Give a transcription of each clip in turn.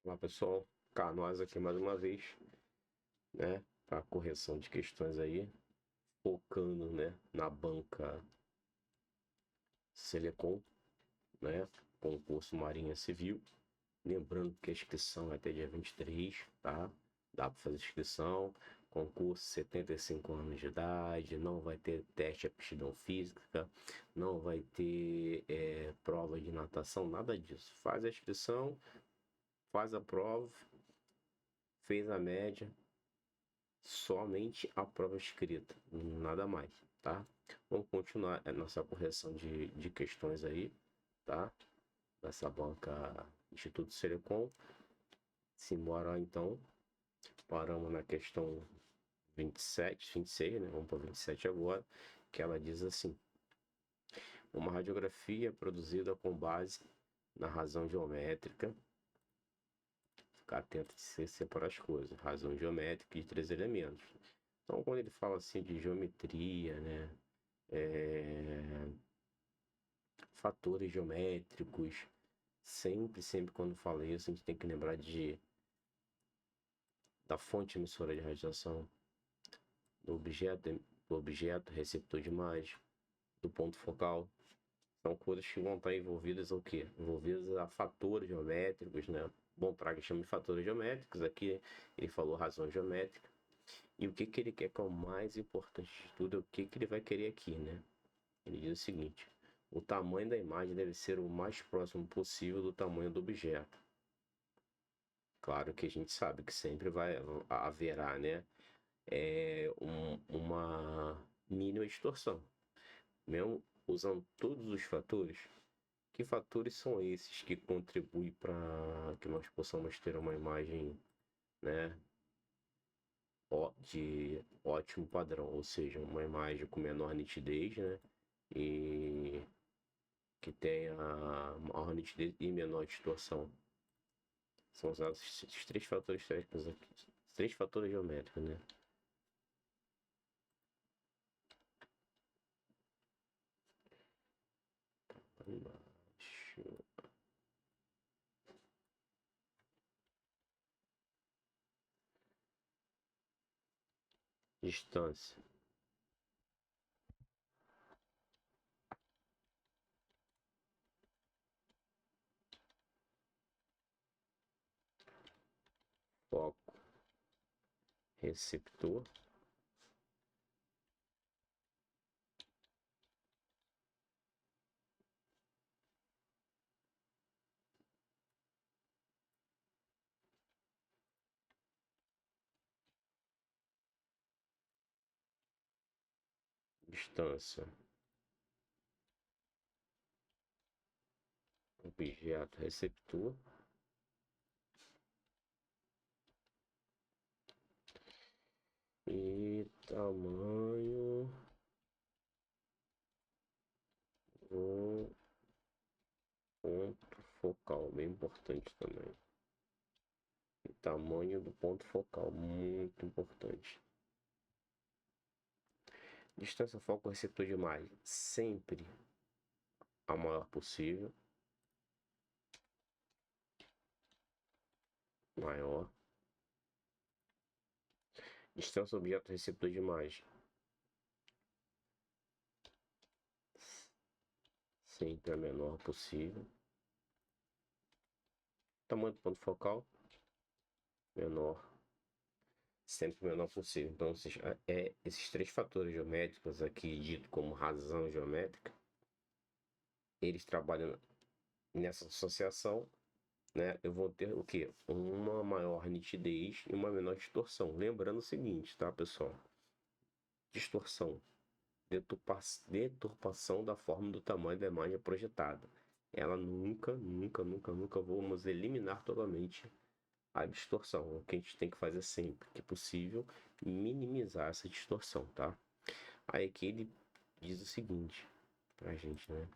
Olá pessoal, cá nós aqui mais uma vez, né, para correção de questões aí, focando, né, na banca Selecom, né, concurso Marinha Civil. Lembrando que a inscrição é até dia 23, tá? Dá para fazer inscrição, concurso 75 anos de idade, não vai ter teste de aptidão física, não vai ter prova de natação, nada disso. Faz a inscrição, faz a prova, fez a média, somente a prova escrita, nada mais, tá? Vamos continuar a nossa correção de questões aí, tá? Nessa banca Instituto Selecom. Simbora então, paramos na questão 27, 26, né? Vamos para 27 agora, que ela diz assim: uma radiografia produzida com base na razão geométrica. Ficar atento de se separar as coisas. Razão geométrica de três elementos. Então, quando ele fala assim de geometria, né? Fatores geométricos, sempre quando fala isso, a gente tem que lembrar da fonte emissora de radiação, do objeto receptor de imagem, do ponto focal. São coisas que vão estar envolvidas o quê? Envolvidas a fatores geométricos, né? Bom, Praga chama de fatores geométricos, aqui ele falou razão geométrica. E o que, que ele quer que é o mais importante de tudo, é o que, que ele vai querer aqui, né? Ele diz o seguinte: o tamanho da imagem deve ser o mais próximo possível do tamanho do objeto. Claro que a gente sabe que sempre haverá, né, uma mínima distorção. Mesmo usando todos os fatores, que fatores são esses que contribuem para que nós possamos ter uma imagem, né, de ótimo padrão, ou seja, uma imagem com menor nitidez, né, e que tenha maior nitidez e menor distorção. São usados esses três fatores técnicos aqui, três fatores geométricos, né? Embaixo. Distância. Foco. Receptor. Distância. Objeto receptor. E tamanho do ponto focal, bem importante também. E tamanho do ponto focal, muito importante. Distância foco receptor de imagem, sempre a maior possível. Maior. Distância objeto receptor de imagem, sempre a menor possível. Tamanho do ponto focal, menor, sempre o menor possível. Então, esses três fatores geométricos aqui, dito como razão geométrica, eles trabalham nessa associação, né? Eu vou ter o que? Uma maior nitidez e uma menor distorção. Lembrando o seguinte, tá, pessoal? Distorção, deturpação da forma do tamanho da imagem projetada. Ela nunca vamos eliminar totalmente a distorção. O que a gente tem que fazer sempre que possível, minimizar essa distorção, tá? Aí aqui ele diz o seguinte pra gente, né?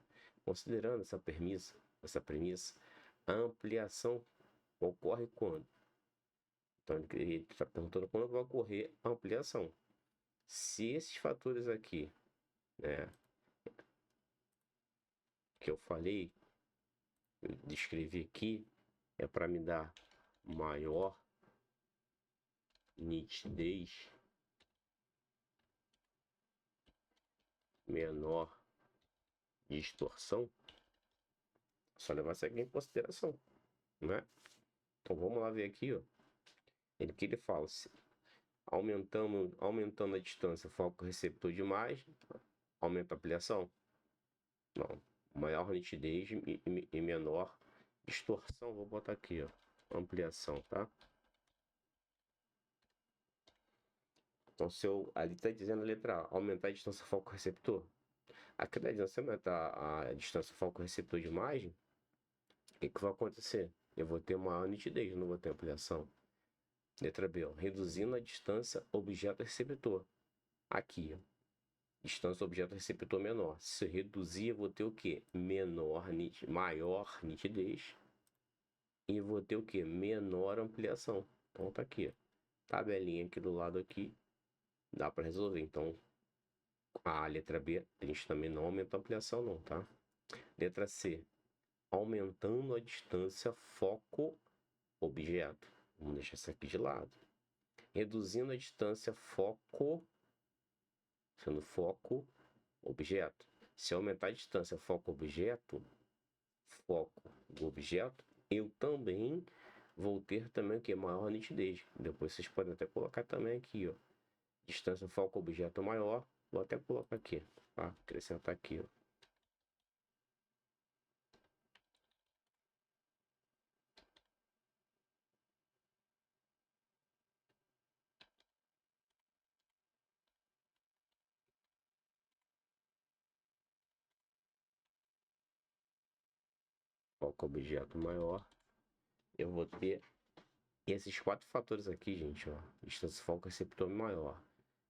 Considerando essa premissa, a ampliação ocorre quando? Então ele está perguntando quando vai ocorrer a ampliação. Se esses fatores aqui, né, que eu falei, eu descrevi aqui, é para me dar maior nitidez, menor distorção, só levar isso aqui em consideração, né? Então vamos lá ver aqui, ó. Ele fala, aumentando a distância, foco receptor de imagem, aumenta a ampliação? Não. Maior nitidez e menor distorção, vou botar aqui, ó, ampliação, tá? Então, ali está dizendo a letra A, aumentar a distância foco-receptor. Aqui está dizendo, se aumentar a distância foco-receptor de imagem, o que vai acontecer? Eu vou ter maior nitidez, não vou ter ampliação. Letra B, ó, reduzindo a distância objeto-receptor. Aqui, ó, distância objeto-receptor menor. Se eu reduzir, eu vou ter o quê? Maior nitidez. E vou ter o quê? Menor ampliação. Então tá aqui, ó, tabelinha aqui do lado aqui. Dá para resolver. Então, a letra B, a gente também não aumenta a ampliação não, tá? Letra C, aumentando a distância foco-objeto. Vamos deixar isso aqui de lado. Reduzindo a distância foco, sendo foco-objeto. Se aumentar a distância foco-objeto, eu também vou ter também o que? Maior nitidez. Depois vocês podem até colocar também aqui, ó. Distância foco-objeto maior. Vou até colocar aqui, tá? Acrescentar aqui, ó. Foco-objeto maior. Eu vou ter esses 4 fatores aqui, gente, ó. Distância foco-receptor maior.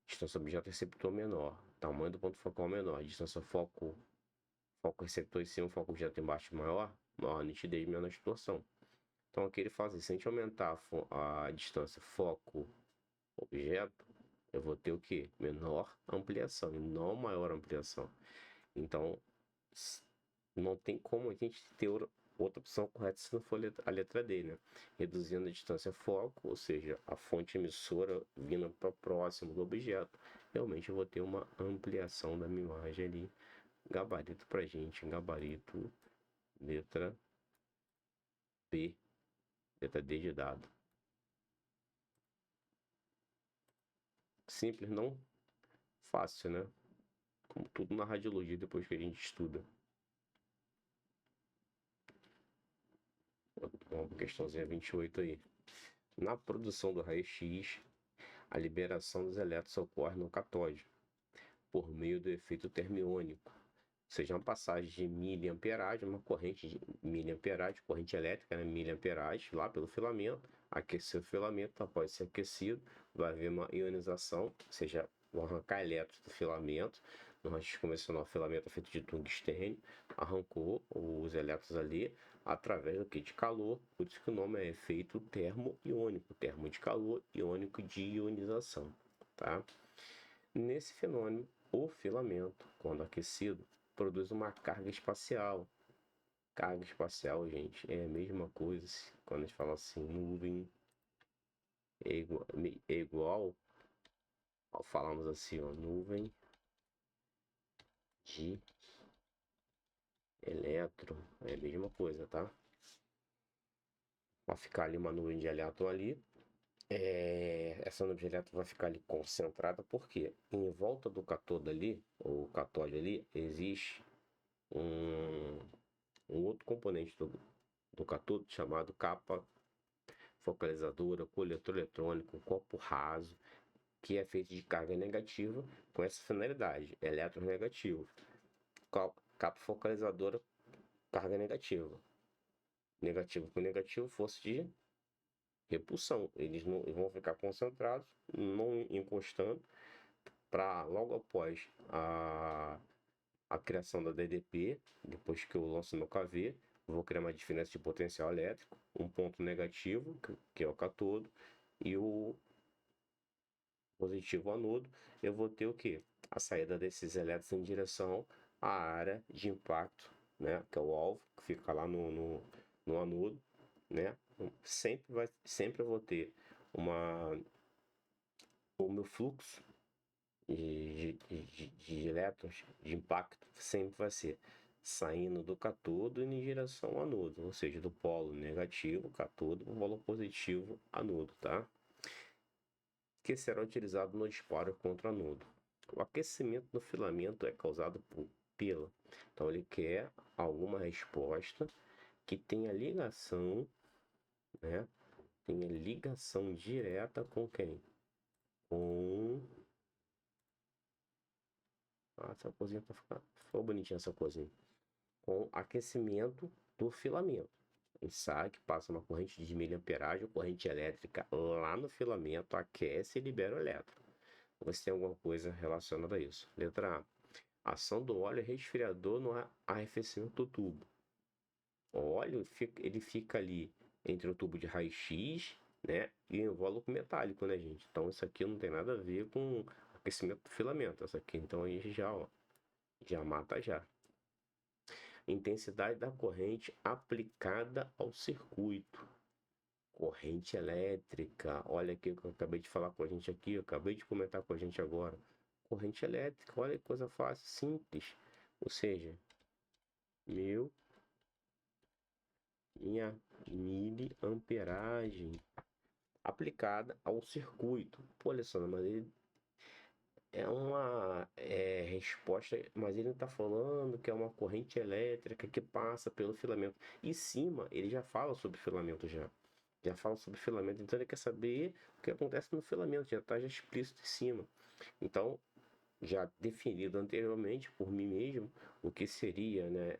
Distância objeto-receptor menor. Tamanho do ponto focal menor. Distância foco-receptor em cima, foco-objeto embaixo maior. Maior nitidez, menor distorção. Então aqui ele faz assim, se a gente aumentar a distância foco-objeto, eu vou ter o que? Menor ampliação e não maior ampliação. Então, não tem como a gente ter outra opção correta se não for a letra D, né? Reduzindo a distância foco, ou seja, a fonte emissora vindo para próximo do objeto, realmente eu vou ter uma ampliação da minha imagem ali. Gabarito pra gente, gabarito, letra B, letra D de dado. Simples, não fácil, né? Como tudo na radiologia depois que a gente estuda. Uma questãozinha 28 aí. Na produção do raio-x, a liberação dos elétrons ocorre no catódio, por meio do efeito termiônico, ou seja, uma passagem de miliamperagem, uma corrente de miliamperagem, corrente elétrica, né, miliamperagem, lá pelo filamento, aquecer o filamento, após ser aquecido, vai haver uma ionização, ou seja, vão arrancar elétrons do filamento. No raio-x convencional, o filamento é feito de tungstênio, arrancou os elétrons ali através do que? De calor, por isso que o nome é efeito termo-iônico, termo de calor, iônico de ionização, tá? Nesse fenômeno, o filamento, quando aquecido, produz uma carga espacial. Carga espacial, gente, é a mesma coisa quando a gente fala assim, nuvem é igual ao falarmos assim, ó, nuvem de elétron, é a mesma coisa, tá? Vai ficar ali uma nuvem de elétron ali, essa nuvem de elétron vai ficar ali concentrada, porque em volta do cátodo ali, ou catóide ali, existe um outro componente do cátodo chamado capa focalizadora, coletor eletrônico, copo raso, que é feito de carga negativa com essa finalidade, eletronegativo. Capa focalizadora, carga negativa. Negativo com negativo, força de repulsão. Eles não vão ficar concentrados, não encostando, para logo após a criação da DDP, depois que eu lanço meu KV, vou criar uma diferença de potencial elétrico, um ponto negativo, que é o cátodo, e o positivo anodo. Eu vou ter o que? A saída desses elétrons em direção à área de impacto, né? Que é o alvo, que fica lá no anodo, né? sempre eu vou ter o meu fluxo de elétrons, de impacto, sempre vai ser saindo do cátodo e em direção ao anodo, ou seja, do polo negativo, cátodo, para o polo positivo, anodo, tá? Que será utilizado no disparo contra anodo. O aquecimento do filamento é causado pela. Então ele quer alguma resposta que tenha ligação, né? Tenha ligação direta com quem? Com... Ah, essa coisinha ficou bonitinha essa coisinha. Com aquecimento do filamento. A gente sabe que passa uma corrente de miliamperagem, corrente elétrica lá no filamento, aquece e libera o elétron. Você tem alguma coisa relacionada a isso? Letra A. Ação do óleo resfriador no arrefecimento do tubo. O óleo ele fica ali entre o tubo de raio-x, né, e o invólucro metálico, né, gente? Então isso aqui não tem nada a ver com aquecimento do filamento. Essa aqui, então, aí já, ó, já mata já. Intensidade da corrente aplicada ao circuito. Corrente elétrica. Olha aqui o que eu acabei de falar com a gente aqui, eu acabei de comentar com a gente agora. Corrente elétrica, olha que coisa fácil, simples. Ou seja, minha miliamperagem aplicada ao circuito. Pô, Alessandro, mas ele é uma resposta, mas ele está falando que é uma corrente elétrica que passa pelo filamento. Em cima, ele já fala sobre filamento já. Já fala sobre filamento, então ele quer saber o que acontece no filamento, já está explícito em cima. Então, já definido anteriormente por mim mesmo, o que seria, né,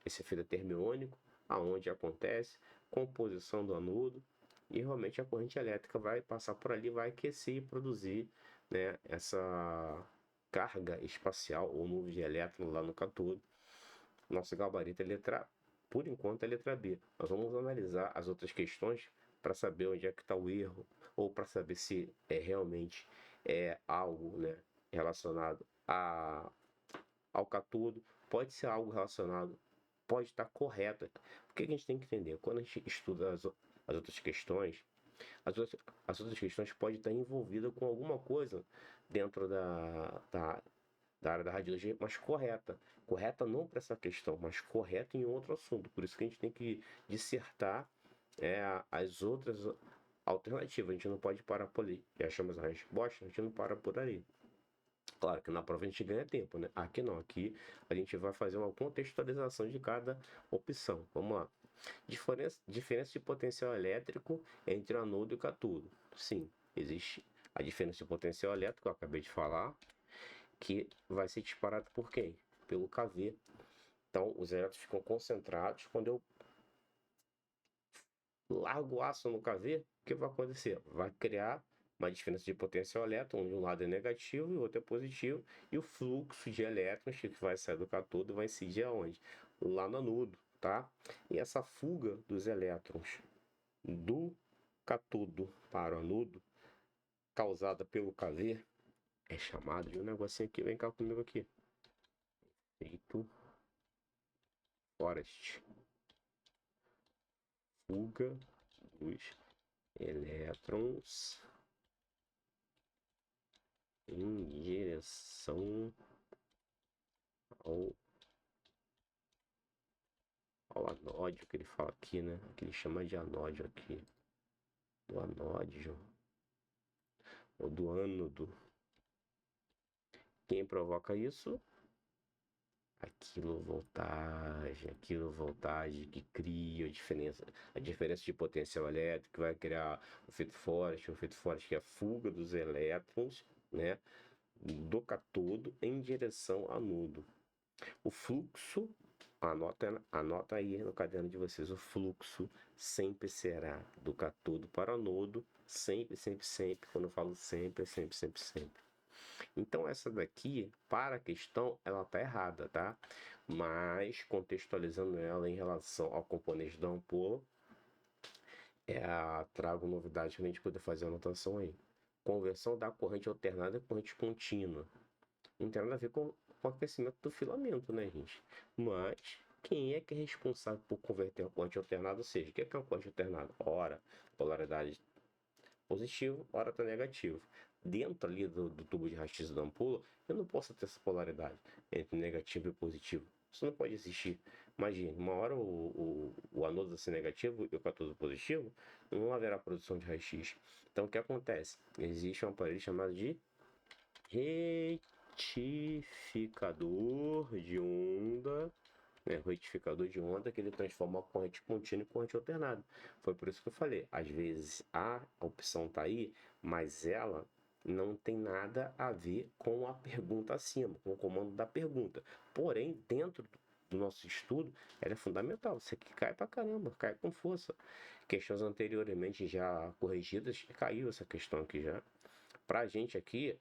esse efeito termiônico, aonde acontece, composição do anodo, e realmente a corrente elétrica vai passar por ali, vai aquecer e produzir, né, essa carga espacial ou nuvem de elétrons lá no cátodo. Nosso gabarito é letra, por enquanto é letra B. Nós vamos analisar as outras questões para saber onde é que está o erro, ou para saber se realmente é algo, né, relacionado ao cátodo, pode ser algo relacionado, pode estar correto. O que a gente tem que entender? Quando a gente estuda as outras questões, as outras questões podem estar envolvidas com alguma coisa dentro da área da radiologia, mas correta. Correta não para essa questão, mas correta em outro assunto. Por isso que a gente tem que dissertar as outras alternativas. A gente não pode parar por ali. Já achamos a resposta, a gente não para por ali. Claro que na prova a gente ganha tempo, né? Aqui não, aqui a gente vai fazer uma contextualização de cada opção. Vamos lá. Diferença de potencial elétrico entre o anodo e o cátodo. Sim, existe a diferença de potencial elétrico, eu acabei de falar, que vai ser disparado por quem? Pelo KV. Então, os elétrons ficam concentrados. Quando eu largo o aço no KV, o que vai acontecer? Vai criar uma diferença de potencial elétron, onde um lado é negativo e o outro é positivo, e o fluxo de elétrons que vai sair do cátodo vai incidir aonde? Lá no anodo, tá? E essa fuga dos elétrons do cátodo para o anodo, causada pelo KV, é chamado de um negocinho aqui, vem cá comigo aqui. Efeito Forest. Fuga dos elétrons em direção ao anódio, que ele fala aqui, né? Que ele chama de anódio aqui. Do anódio. Ou do ânodo. Quem provoca isso? A quilovoltagem que cria a diferença de potencial elétrico, que vai criar o efeito Forest que é a fuga dos elétrons, né, do cátodo em direção ao anodo. O fluxo, anota aí no caderno de vocês, o fluxo sempre será do cátodo para o anodo, sempre, sempre, sempre. Quando eu falo sempre, é sempre, sempre, sempre. Então essa daqui, para a questão, ela tá errada, tá? Mas contextualizando ela em relação ao componente da ampola, trago novidade para a gente poder fazer a anotação aí. Conversão da corrente alternada à corrente contínua. Não tem nada a ver com o aquecimento do filamento, né, gente? Mas quem é que é responsável por converter a corrente alternada? Ou seja, o que é uma corrente alternada? Ora, polaridade positivo, ora está negativo. Dentro ali do tubo de raio-x da ampula, eu não posso ter essa polaridade entre negativo e positivo. Isso não pode existir. Imagine, uma hora o anodo vai ser negativo e o cátodo positivo, não haverá produção de raio-x. Então, o que acontece? Existe um aparelho chamado de retificador de onda, né, retificador de onda, que ele transforma a corrente contínua em corrente alternada. Foi por isso que eu falei, às vezes a opção está aí, mas ela não tem nada a ver com a pergunta acima, com o comando da pergunta. Porém, dentro do nosso estudo, ela é fundamental. Isso aqui cai pra caramba, cai com força. Questões anteriormente já corrigidas, caiu essa questão aqui já. Pra gente aqui,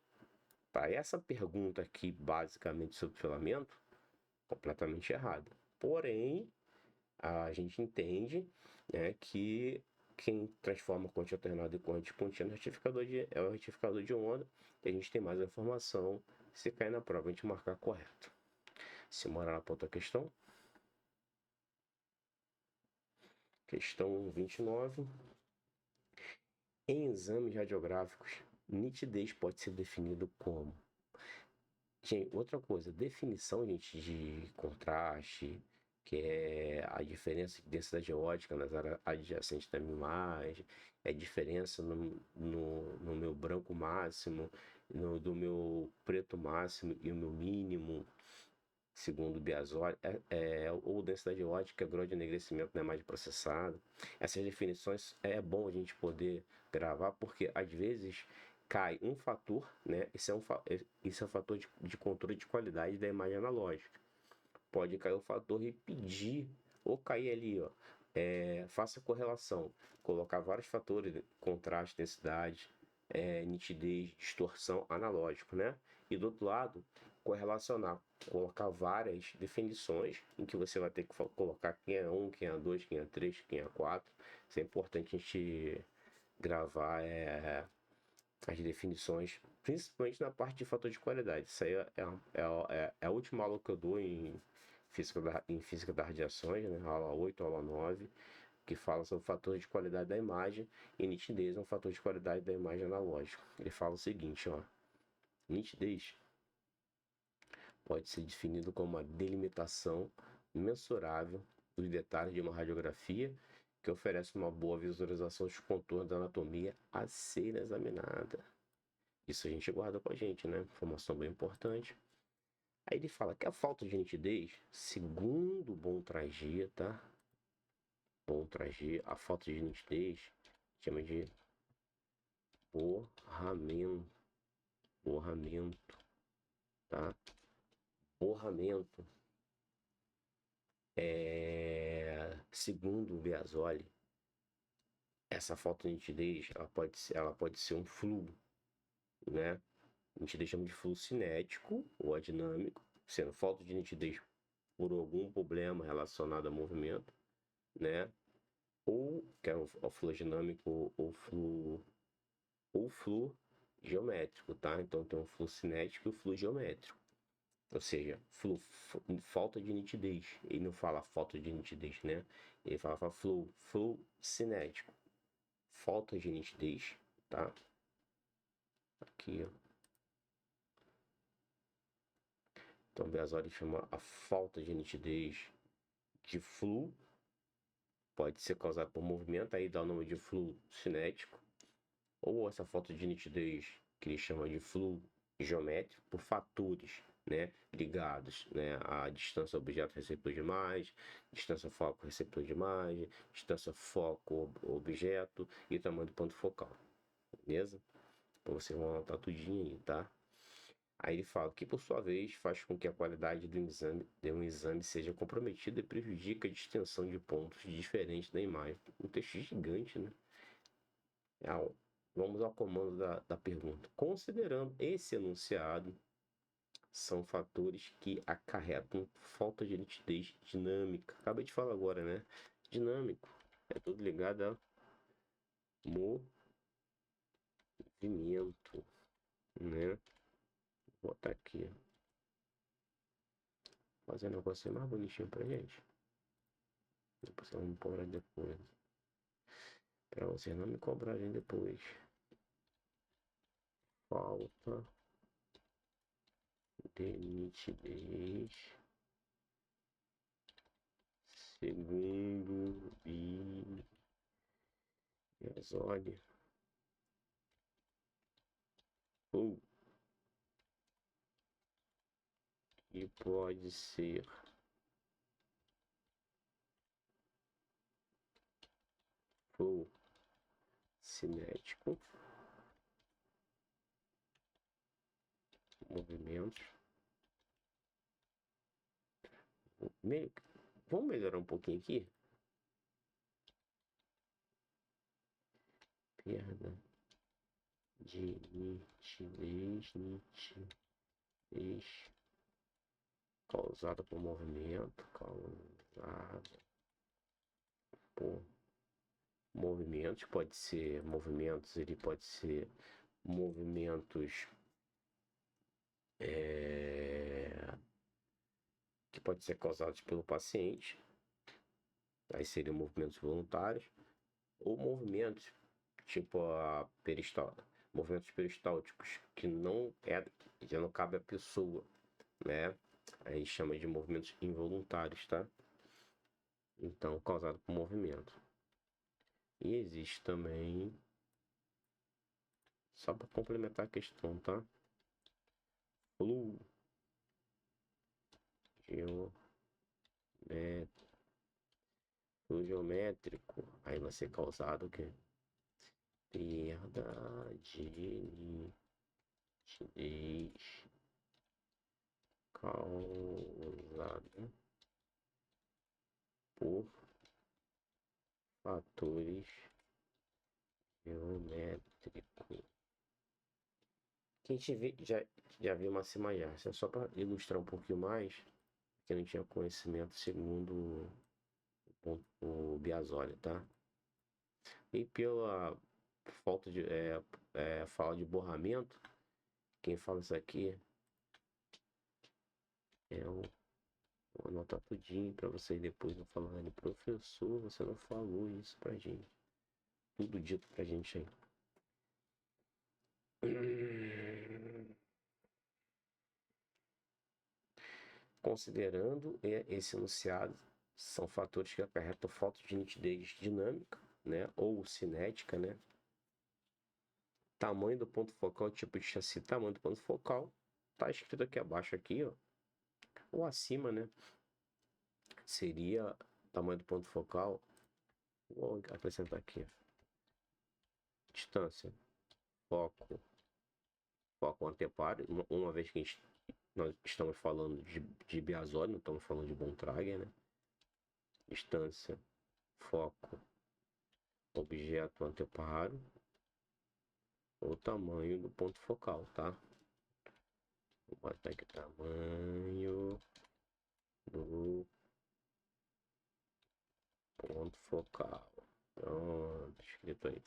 para essa pergunta aqui, basicamente sobre filamento, completamente errada. Porém, a gente entende, né, que quem transforma corrente alternada em corrente contínua é o retificador de onda, e a gente tem mais informação se cair na prova, a gente marcar correto. Se morar na outra questão. Questão 29. Em exames radiográficos, nitidez pode ser definido como? Gente, outra coisa, definição, gente, de contraste, que é a diferença de densidade ótica nas áreas adjacentes da minha imagem, é a diferença no meu branco máximo, do meu preto máximo e o meu mínimo, segundo o Biasoli, ou densidade ótica, grau de enegrecimento na imagem processada. Essas definições é bom a gente poder gravar, porque às vezes cai um fator, né? Isso é um fator de controle de qualidade da imagem analógica. Pode cair o fator e pedir, ou cair ali, ó, faça correlação, colocar vários fatores, contraste, densidade, nitidez, distorção, analógico, né? E do outro lado, correlacionar, colocar várias definições em que você vai ter que colocar quem é 1, quem é 2, quem é 3, quem é 4. Isso é importante a gente gravar as definições, principalmente na parte de fator de qualidade. Isso aí é a última aula que eu dou em física das radiações, né? Aula 8, aula 9, que fala sobre o fator de qualidade da imagem, e nitidez é um fator de qualidade da imagem analógica. Ele fala o seguinte, ó, nitidez pode ser definido como uma delimitação mensurável dos detalhes de uma radiografia que oferece uma boa visualização dos contornos da anatomia a ser examinada. Isso a gente guarda com a gente, né? Informação bem importante. Aí ele fala que a falta de nitidez, segundo o Bon-Trager, tá? Bon-Trager, a falta de nitidez chama de borramento, tá? Borramento. Segundo o Biasoli, essa falta de nitidez, ela pode ser um fluo, né? Nitidez chama de fluo cinético ou adinâmico, sendo falta de nitidez por algum problema relacionado a movimento, né? Ou que é o fluo dinâmico ou fluo geométrico, tá? Então tem o fluo cinético e o fluo geométrico. Ou seja, falta de nitidez. Ele não fala falta de nitidez, né? Ele fala fluo cinético. Falta de nitidez, tá? Aqui, ó. Então, Biasoli chama a falta de nitidez de fluo. Pode ser causada por movimento, aí dá o nome de fluo cinético. Ou essa falta de nitidez, que ele chama de fluo geométrico, por fatores, né, ligados, né, à distância objeto-receptor de imagem, distância foco-receptor de imagem, distância foco-objeto e tamanho do ponto focal. Beleza? Então vocês vão anotar tudinho aí, tá? Aí ele fala que, por sua vez, faz com que a qualidade de um exame seja comprometida e prejudica a distinção de pontos diferentes da imagem. Um texto gigante, né? Vamos ao comando da pergunta. Considerando esse enunciado, são fatores que acarretam falta de nitidez dinâmica. Acabei de falar agora, né? Dinâmico. É tudo ligado a movimento, né? Vou botar aqui. Fazer um negócio mais bonitinho pra gente. Depois vocês vão me cobrar depois. Para vocês não me cobrarem depois. Falta de nitidez. Segundo Biasoli. E pode ser ou cinético, movimentos. Vamos melhorar um pouquinho aqui. Perda de nitidez causada por movimento, causada por movimentos, pode ser movimentos, ele pode ser movimentos que pode ser causados pelo paciente, aí seriam movimentos voluntários, ou movimentos tipo a peristáltica, movimentos peristálticos que já não cabe à pessoa, né? Aí chama de movimentos involuntários, tá? Então, causado por movimento. E existe também, só para complementar a questão, tá? Fluxo geométrico, aí vai ser causado o quê? Perda de nitidez causada por fatores geométricos. Que a gente já viu uma semelhança, só para ilustrar um pouquinho mais, que não tinha conhecimento segundo o Biasoli, tá? E pela falta de fala de borramento, quem fala isso aqui vou anotar tudinho para vocês depois não falarem, professor, você não falou isso pra gente. Tudo dito pra gente aí. Considerando esse enunciado, são fatores que acarretam falta de nitidez dinâmica, né, ou cinética, né? Tamanho do ponto focal, tipo de chassi, tamanho do ponto focal, tá escrito aqui abaixo aqui, ó, ou acima, né? Seria tamanho do ponto focal, vou acrescentar aqui, distância, foco anteparo, uma vez que nós estamos falando de Biasoli, não estamos falando de Bontrager, né? Distância, foco, objeto anteparo, o tamanho do ponto focal, tá? Vou botar aqui tamanho do ponto focal. Pronto, escrito aí.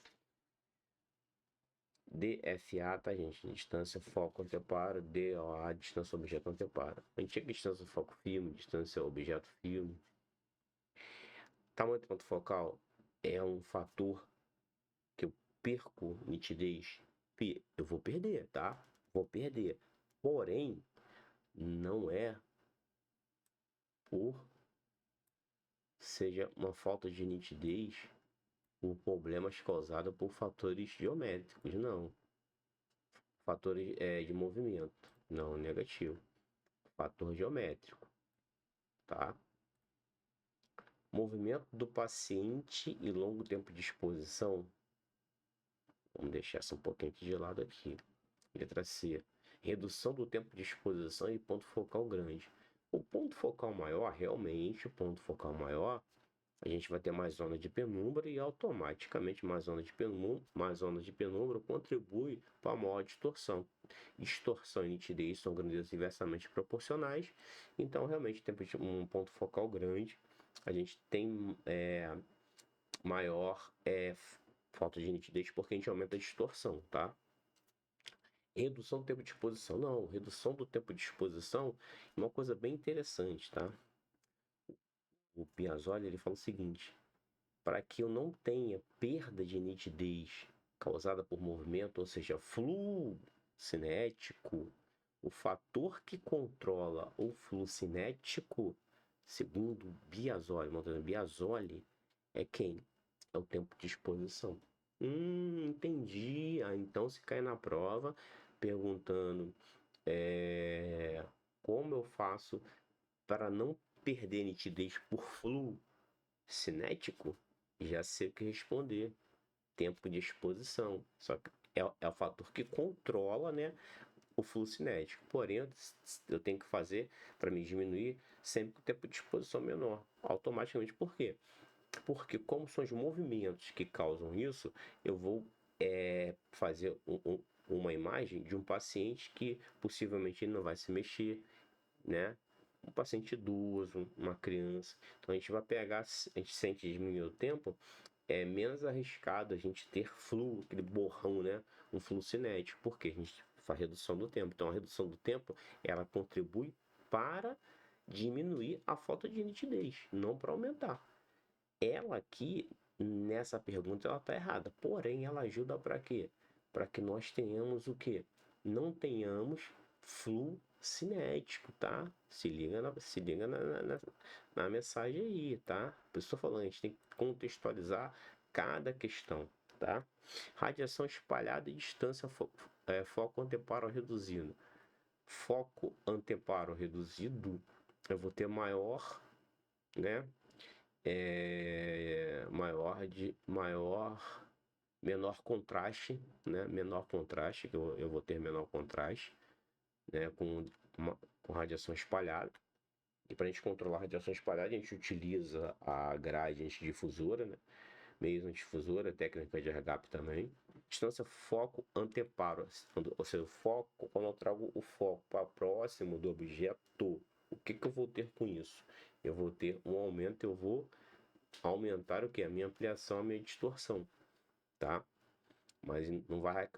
DFA, tá, gente? Distância foco anteparo. DOA, distância objeto anteparo. Antiga distância foco filme, distância objeto filme. Tamanho do ponto focal é um fator que eu perco nitidez. Eu vou perder, tá? Vou perder. Porém, não é por seja uma falta de nitidez por problemas causados por fatores geométricos, não. Fatores de movimento, não negativo. Fator geométrico, tá? Movimento do paciente e longo tempo de exposição. Vamos deixar essa um pouquinho aqui de lado aqui. Letra C. Redução do tempo de exposição e ponto focal grande. O ponto focal maior, realmente, o ponto focal maior, a gente vai ter mais zona de penumbra e automaticamente mais zona de penumbra contribui para a maior distorção. Distorção e nitidez são grandezas inversamente proporcionais, então realmente tempo de um ponto focal grande, a gente tem maior falta de nitidez porque a gente aumenta a distorção, tá? Redução do tempo de exposição. Não, redução do tempo de exposição é uma coisa bem interessante, tá? o Piazzoli, ele fala o seguinte: para que eu não tenha perda de nitidez causada por movimento, ou seja, fluxo cinético, o fator que controla o fluxo cinético, segundo Biasoli, é quem? É o tempo de exposição. Entendi. Então se cai na prova perguntando como eu faço para não perder nitidez por fluxo cinético, já sei o que responder. Tempo de exposição. Só que é o fator que controla, né, o fluxo cinético. Porém, eu tenho que fazer para me diminuir sempre com o tempo de exposição menor. Automaticamente. Por quê? Porque como são os movimentos que causam isso, eu vou fazer uma imagem de um paciente que possivelmente ele não vai se mexer, né? Um paciente idoso, uma criança. Então a gente vai pegar, a gente sente diminuir o tempo, é menos arriscado a gente ter fluxo, aquele borrão, né? Um fluxo cinético, porque a gente faz redução do tempo. Então a redução do tempo, ela contribui para diminuir a falta de nitidez, não para aumentar. Ela aqui, nessa pergunta, ela está errada. Porém, ela ajuda para quê? Para que nós tenhamos o quê? Não tenhamos fluxo cinético, tá? Se liga na mensagem aí, tá? Por isso estou falando, a gente tem que contextualizar cada questão, tá? Radiação espalhada e distância foco anteparo reduzido. Foco anteparo reduzido, eu vou ter maior, né? Menor contraste, né? Menor contraste, que eu vou ter menor contraste, né? Com radiação espalhada. E para a gente controlar a radiação espalhada, a gente utiliza a grade antidifusora, né? Meios antidifusora, técnica de RGAP também. Distância foco anteparo, ou seja, o foco, quando eu trago o foco para próximo do objeto, o que eu vou ter com isso? Eu vou ter um aumento, eu vou aumentar o que? A minha ampliação, a minha distorção, tá? Mas não vai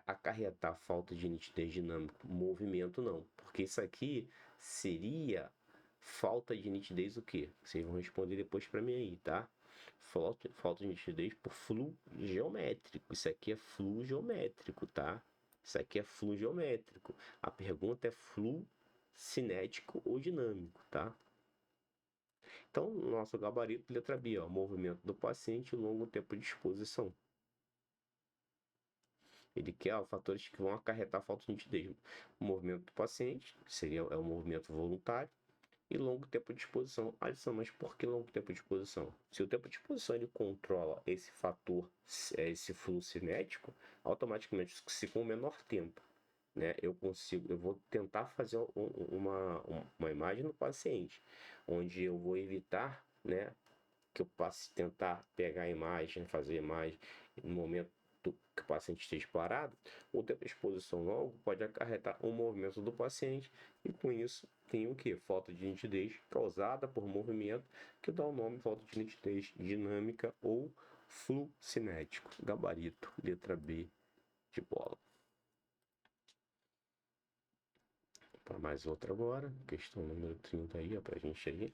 acarretar falta de nitidez dinâmica, movimento não, porque isso aqui seria falta de nitidez o quê? Vocês vão responder depois para mim aí, tá? Falta de nitidez por fluxo geométrico. Isso aqui é fluxo geométrico, tá? Isso aqui é fluxo geométrico. A pergunta é fluxo cinético ou dinâmico, tá? Então, nosso gabarito, letra B, ó, movimento do paciente e longo tempo de exposição. Ele quer fatores que vão acarretar falta de nitidez. O movimento do paciente, que seria o movimento voluntário, e longo tempo de exposição. Adição, mas por que longo tempo de exposição? Se o tempo de exposição ele controla esse fator, esse fluxo cinético, automaticamente, se com o menor tempo, né, eu vou tentar fazer uma imagem no paciente, onde eu vou evitar, né, que eu passe tentar pegar a imagem, fazer a imagem no momento que o paciente esteja parado. O tempo de exposição longo pode acarretar o movimento do paciente e com isso tem o que? Falta de nitidez causada por movimento, que dá o nome falta de nitidez dinâmica ou fluxo cinético. Gabarito, letra B de bola. Para mais outra agora, questão número 30 aí, ó, pra gente aí.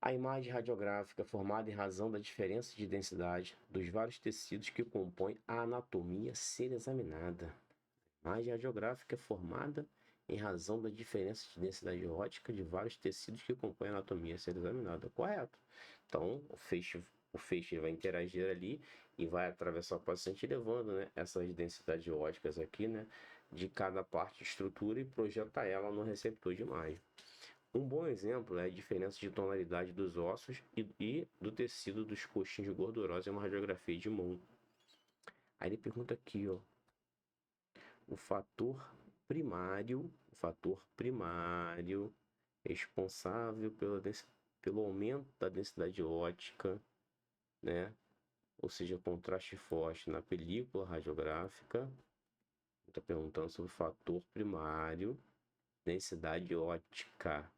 A imagem radiográfica é formada em razão da diferença de densidade dos vários tecidos que compõem a anatomia a ser examinada. A imagem radiográfica é formada em razão da diferença de densidade ótica de vários tecidos que compõem a anatomia a ser examinada. Correto. Então, o feixe vai interagir ali e vai atravessar o paciente levando, né, essas densidades óticas aqui, né, de cada parte de estrutura e projeta ela no receptor de imagem. Um bom exemplo é a diferença de tonalidade dos ossos e do tecido dos coxins gordurosos em uma radiografia de mão. Aí ele pergunta aqui, ó, o fator primário responsável pelo aumento da densidade óptica, né? Ou seja, contraste forte na película radiográfica. Está perguntando sobre o fator primário, densidade óptica.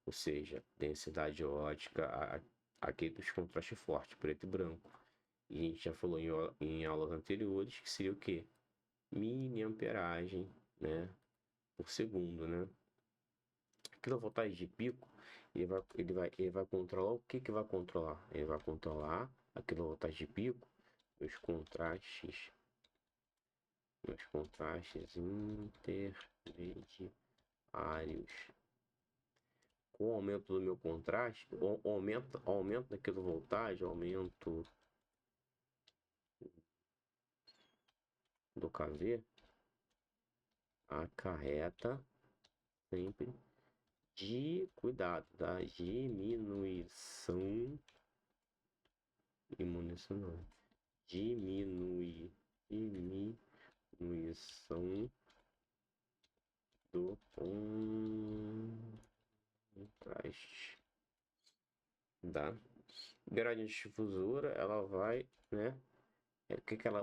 Ou seja, densidade ótica, aqui dos contraste forte, preto e branco. E a gente já falou em aulas anteriores que seria o quê? Miliamperagem, né, por segundo, né? A quilovoltagem de pico Ele vai controlar o que que vai controlar? Ele vai controlar a quilovoltagem de pico, os contrastes intermediários. Com o aumento do meu contraste, aumento da quilovoltagem, aumento do KV, acarreta sempre cuidado, da diminuição não, diminuição do contraste da grade de difusora. Ela vai, né?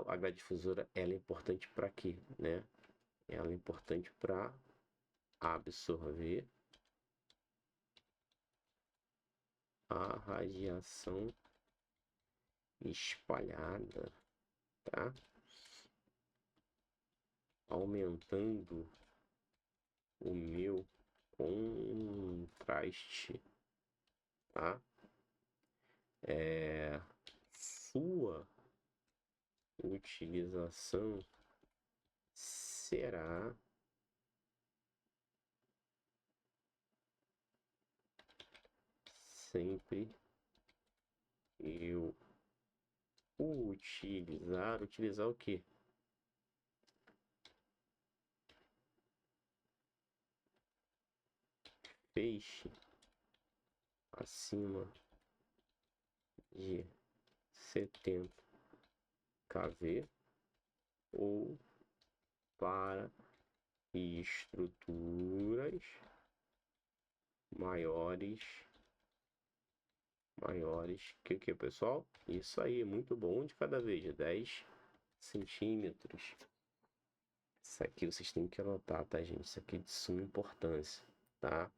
A grade de difusora ela é importante para quê, né? Ela é importante para absorver a radiação espalhada, tá? Aumentando o meu contraste, tá? Sua utilização será sempre eu utilizar o quê? Feixe acima de 70 kV ou para estruturas maiores que pessoal? Isso aí, muito bom, de cada vez, 10 centímetros. Isso aqui vocês têm que anotar, tá, gente? Isso aqui é de suma importância, tá?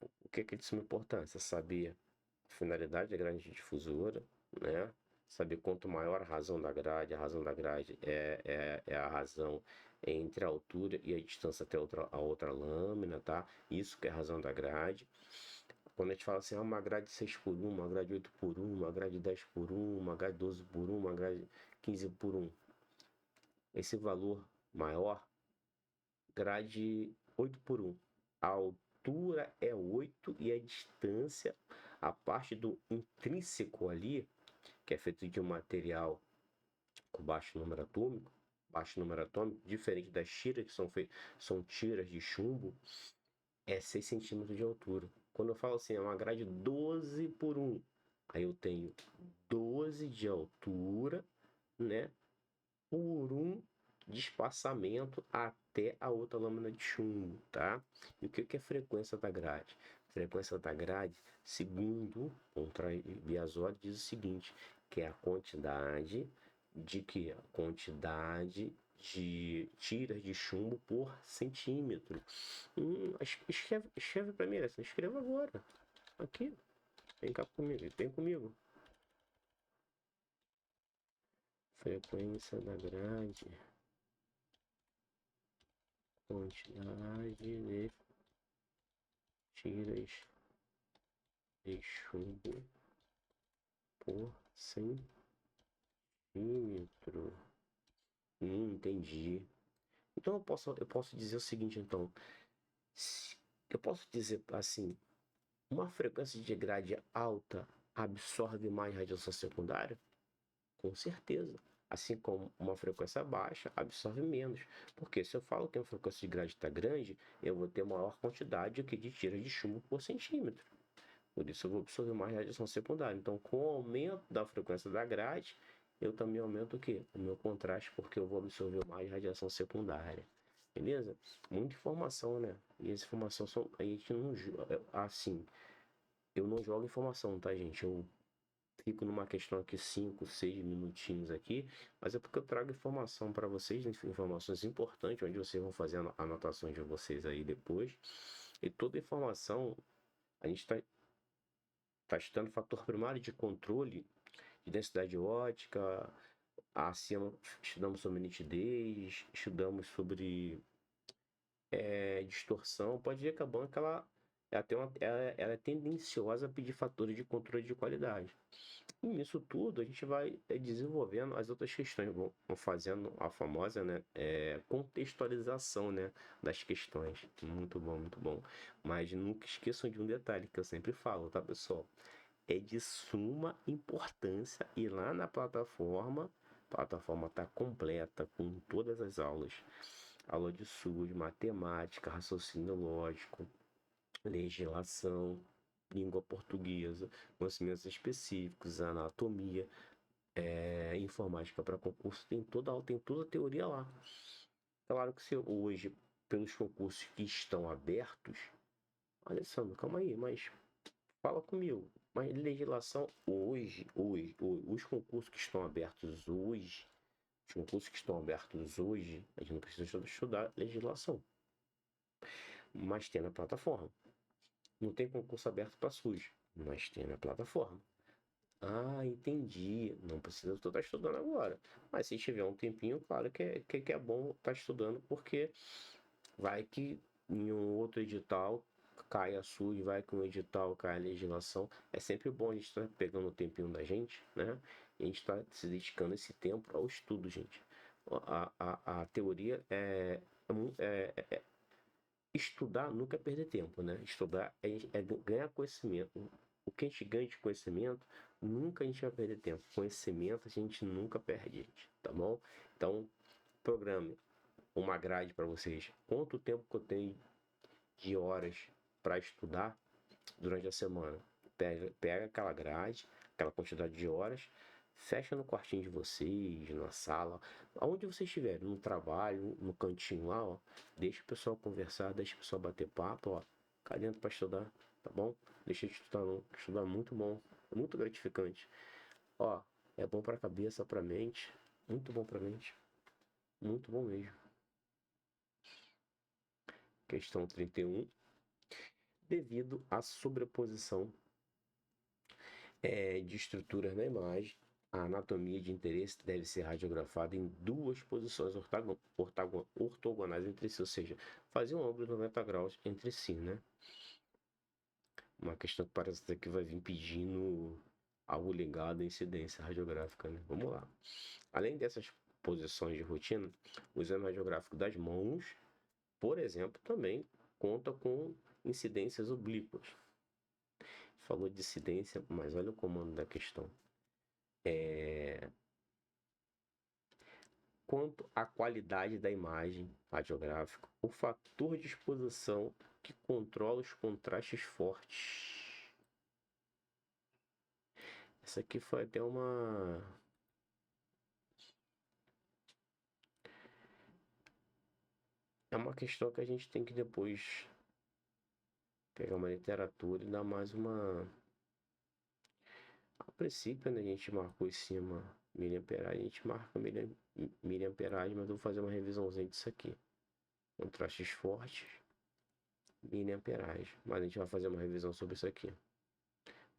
O que é de suma importância? Saber a finalidade da grade difusora, né? Saber quanto maior a razão da grade é a razão entre a altura e a distância até a outra lâmina, tá? Isso que é a razão da grade. Quando a gente fala assim, uma grade 6x1, uma grade 8x1, uma grade 10x1, uma grade 12x1, uma grade 15x1. Esse valor maior, grade 8x1. A altura é 8 e a distância, a parte do intrínseco ali, que é feito de um material com baixo número atômico, diferente das tiras, que são tiras de chumbo, é 6 centímetros de altura. Quando eu falo assim, é uma grade 12x1, aí eu tenho 12 de altura, né, por 1 de espaçamento até a outra lâmina de chumbo, tá? E o que é frequência da grade? Frequência da grade, segundo o Biasoli, diz o seguinte, que é a quantidade de tiras de chumbo por centímetro. Escreve para mim, Alessandro. Escreva agora. Aqui. Vem cá comigo. Vem comigo. Frequência da grade. Quantidade de tiras de chumbo por centímetro. Entendi. Então eu posso dizer o seguinte, então. Eu posso dizer assim, uma frequência de grade alta absorve mais radiação secundária? Com certeza. Assim como uma frequência baixa absorve menos. Porque se eu falo que a frequência de grade está grande, eu vou ter maior quantidade de tiras de chumbo por centímetro. Por isso eu vou absorver mais radiação secundária. Então, com o aumento da frequência da grade, eu também aumento o quê? O meu contraste, porque eu vou absorver mais radiação secundária. Beleza? Muita informação, né? E essa informação a gente não joga. Assim, eu não jogo informação, tá, gente? Eu fico numa questão aqui 5, 6 minutinhos aqui, mas é porque eu trago informação para vocês, informações importantes, onde vocês vão fazer anotações de vocês aí depois. E toda informação, a gente está estudando fator primário de controle de densidade ótica, acima estudamos sobre nitidez, estudamos sobre distorção. Pode ver que a banca ela é tendenciosa a pedir fatores de controle de qualidade. E nisso tudo, a gente vai desenvolvendo as outras questões, vão fazendo a famosa, né, contextualização, né, das questões. Muito bom, muito bom. Mas nunca esqueçam de um detalhe que eu sempre falo, tá, pessoal? É de suma importância ir lá na plataforma. A plataforma está completa com todas as aulas. Aula de SUS, matemática, raciocínio lógico, legislação, língua portuguesa, conhecimentos específicos, anatomia, informática para concurso, tem toda a teoria lá. Claro que se hoje, pelos concursos que estão abertos, Alessandro, calma aí, mas fala comigo. Mas legislação hoje, os concursos que estão abertos hoje, os concursos que estão abertos hoje, a gente não precisa estudar legislação, mas tem na plataforma. Não tem concurso aberto para SUS, mas tem na plataforma. Ah, entendi. Não precisa tu estar estudando agora. Mas se tiver um tempinho, claro que é bom estar estudando, porque vai que em um outro edital cai a SUS, vai que um edital cai a legislação. É sempre bom a gente estar pegando o tempinho da gente, né? E a gente está se dedicando esse tempo ao estudo, gente. A teoria estudar nunca é perder tempo, né? Estudar é ganhar conhecimento. O que a gente ganha de conhecimento, nunca a gente vai perder tempo. Conhecimento a gente nunca perde, gente, tá bom? Então, programe uma grade para vocês. Quanto tempo que eu tenho de horas para estudar durante a semana? Pega aquela grade, aquela quantidade de horas, fecha no quartinho de vocês, na sala, aonde vocês estiverem, no trabalho, no cantinho lá, ó. Deixa o pessoal conversar, deixa o pessoal bater papo, ó. Cá dentro para estudar, tá bom? Deixa de estudar não. Estudar é muito bom, muito gratificante. Ó, é bom para a cabeça, para a mente, muito bom para a mente, muito bom mesmo. Questão 31. Devido à sobreposição de estruturas na imagem, a anatomia de interesse deve ser radiografada em duas posições ortogonais entre si, ou seja, fazer um ângulo de 90 graus entre si, né? Uma questão que parece que vai vir pedindo algo ligado à incidência radiográfica, né? Vamos lá. Além dessas posições de rotina, o exame radiográfico das mãos, por exemplo, também conta com incidências oblíquas. Falou de incidência, mas olha o comando da questão. Quanto à qualidade da imagem radiográfica, o fator de exposição que controla os contrastes fortes. Essa aqui foi até é uma questão que a gente tem que depois pegar uma literatura e dar mais uma. A princípio, né, a gente marcou em cima miliamperagem, a gente marca miliamperagem, mas eu vou fazer uma revisãozinha disso aqui. Contrastes fortes, miliamperagem. Mas a gente vai fazer uma revisão sobre isso aqui.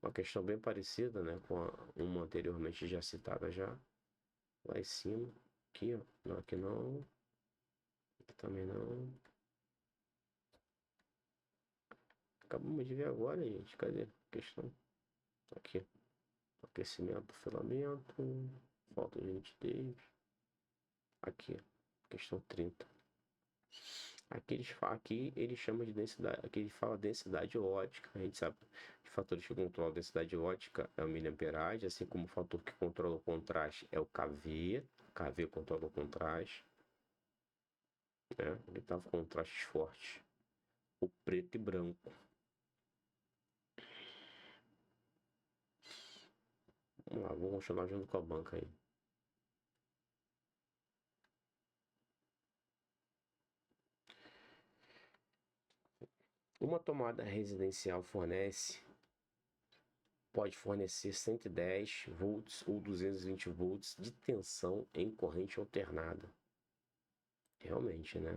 Uma questão bem parecida, né, com uma anteriormente já citada já. Lá em cima. Aqui, ó. Não, aqui não. Aqui também não. Acabamos de ver agora, gente. Cadê a questão? Aqui. Aquecimento do filamento. Falta de nitidez. Aqui. Questão 30. Aqui ele chama de densidade. Aqui ele fala densidade ótica. A gente sabe que fatores que controlam a densidade ótica é o miliamperagem, assim como o fator que controla o contraste é o kV. kV controla o contraste. Né? Ele tava com contrastes fortes. O preto e branco. Vamos lá, vamos continuar junto com a banca aí. Uma tomada residencial pode fornecer 110 volts ou 220 volts de tensão em corrente alternada. Realmente, né?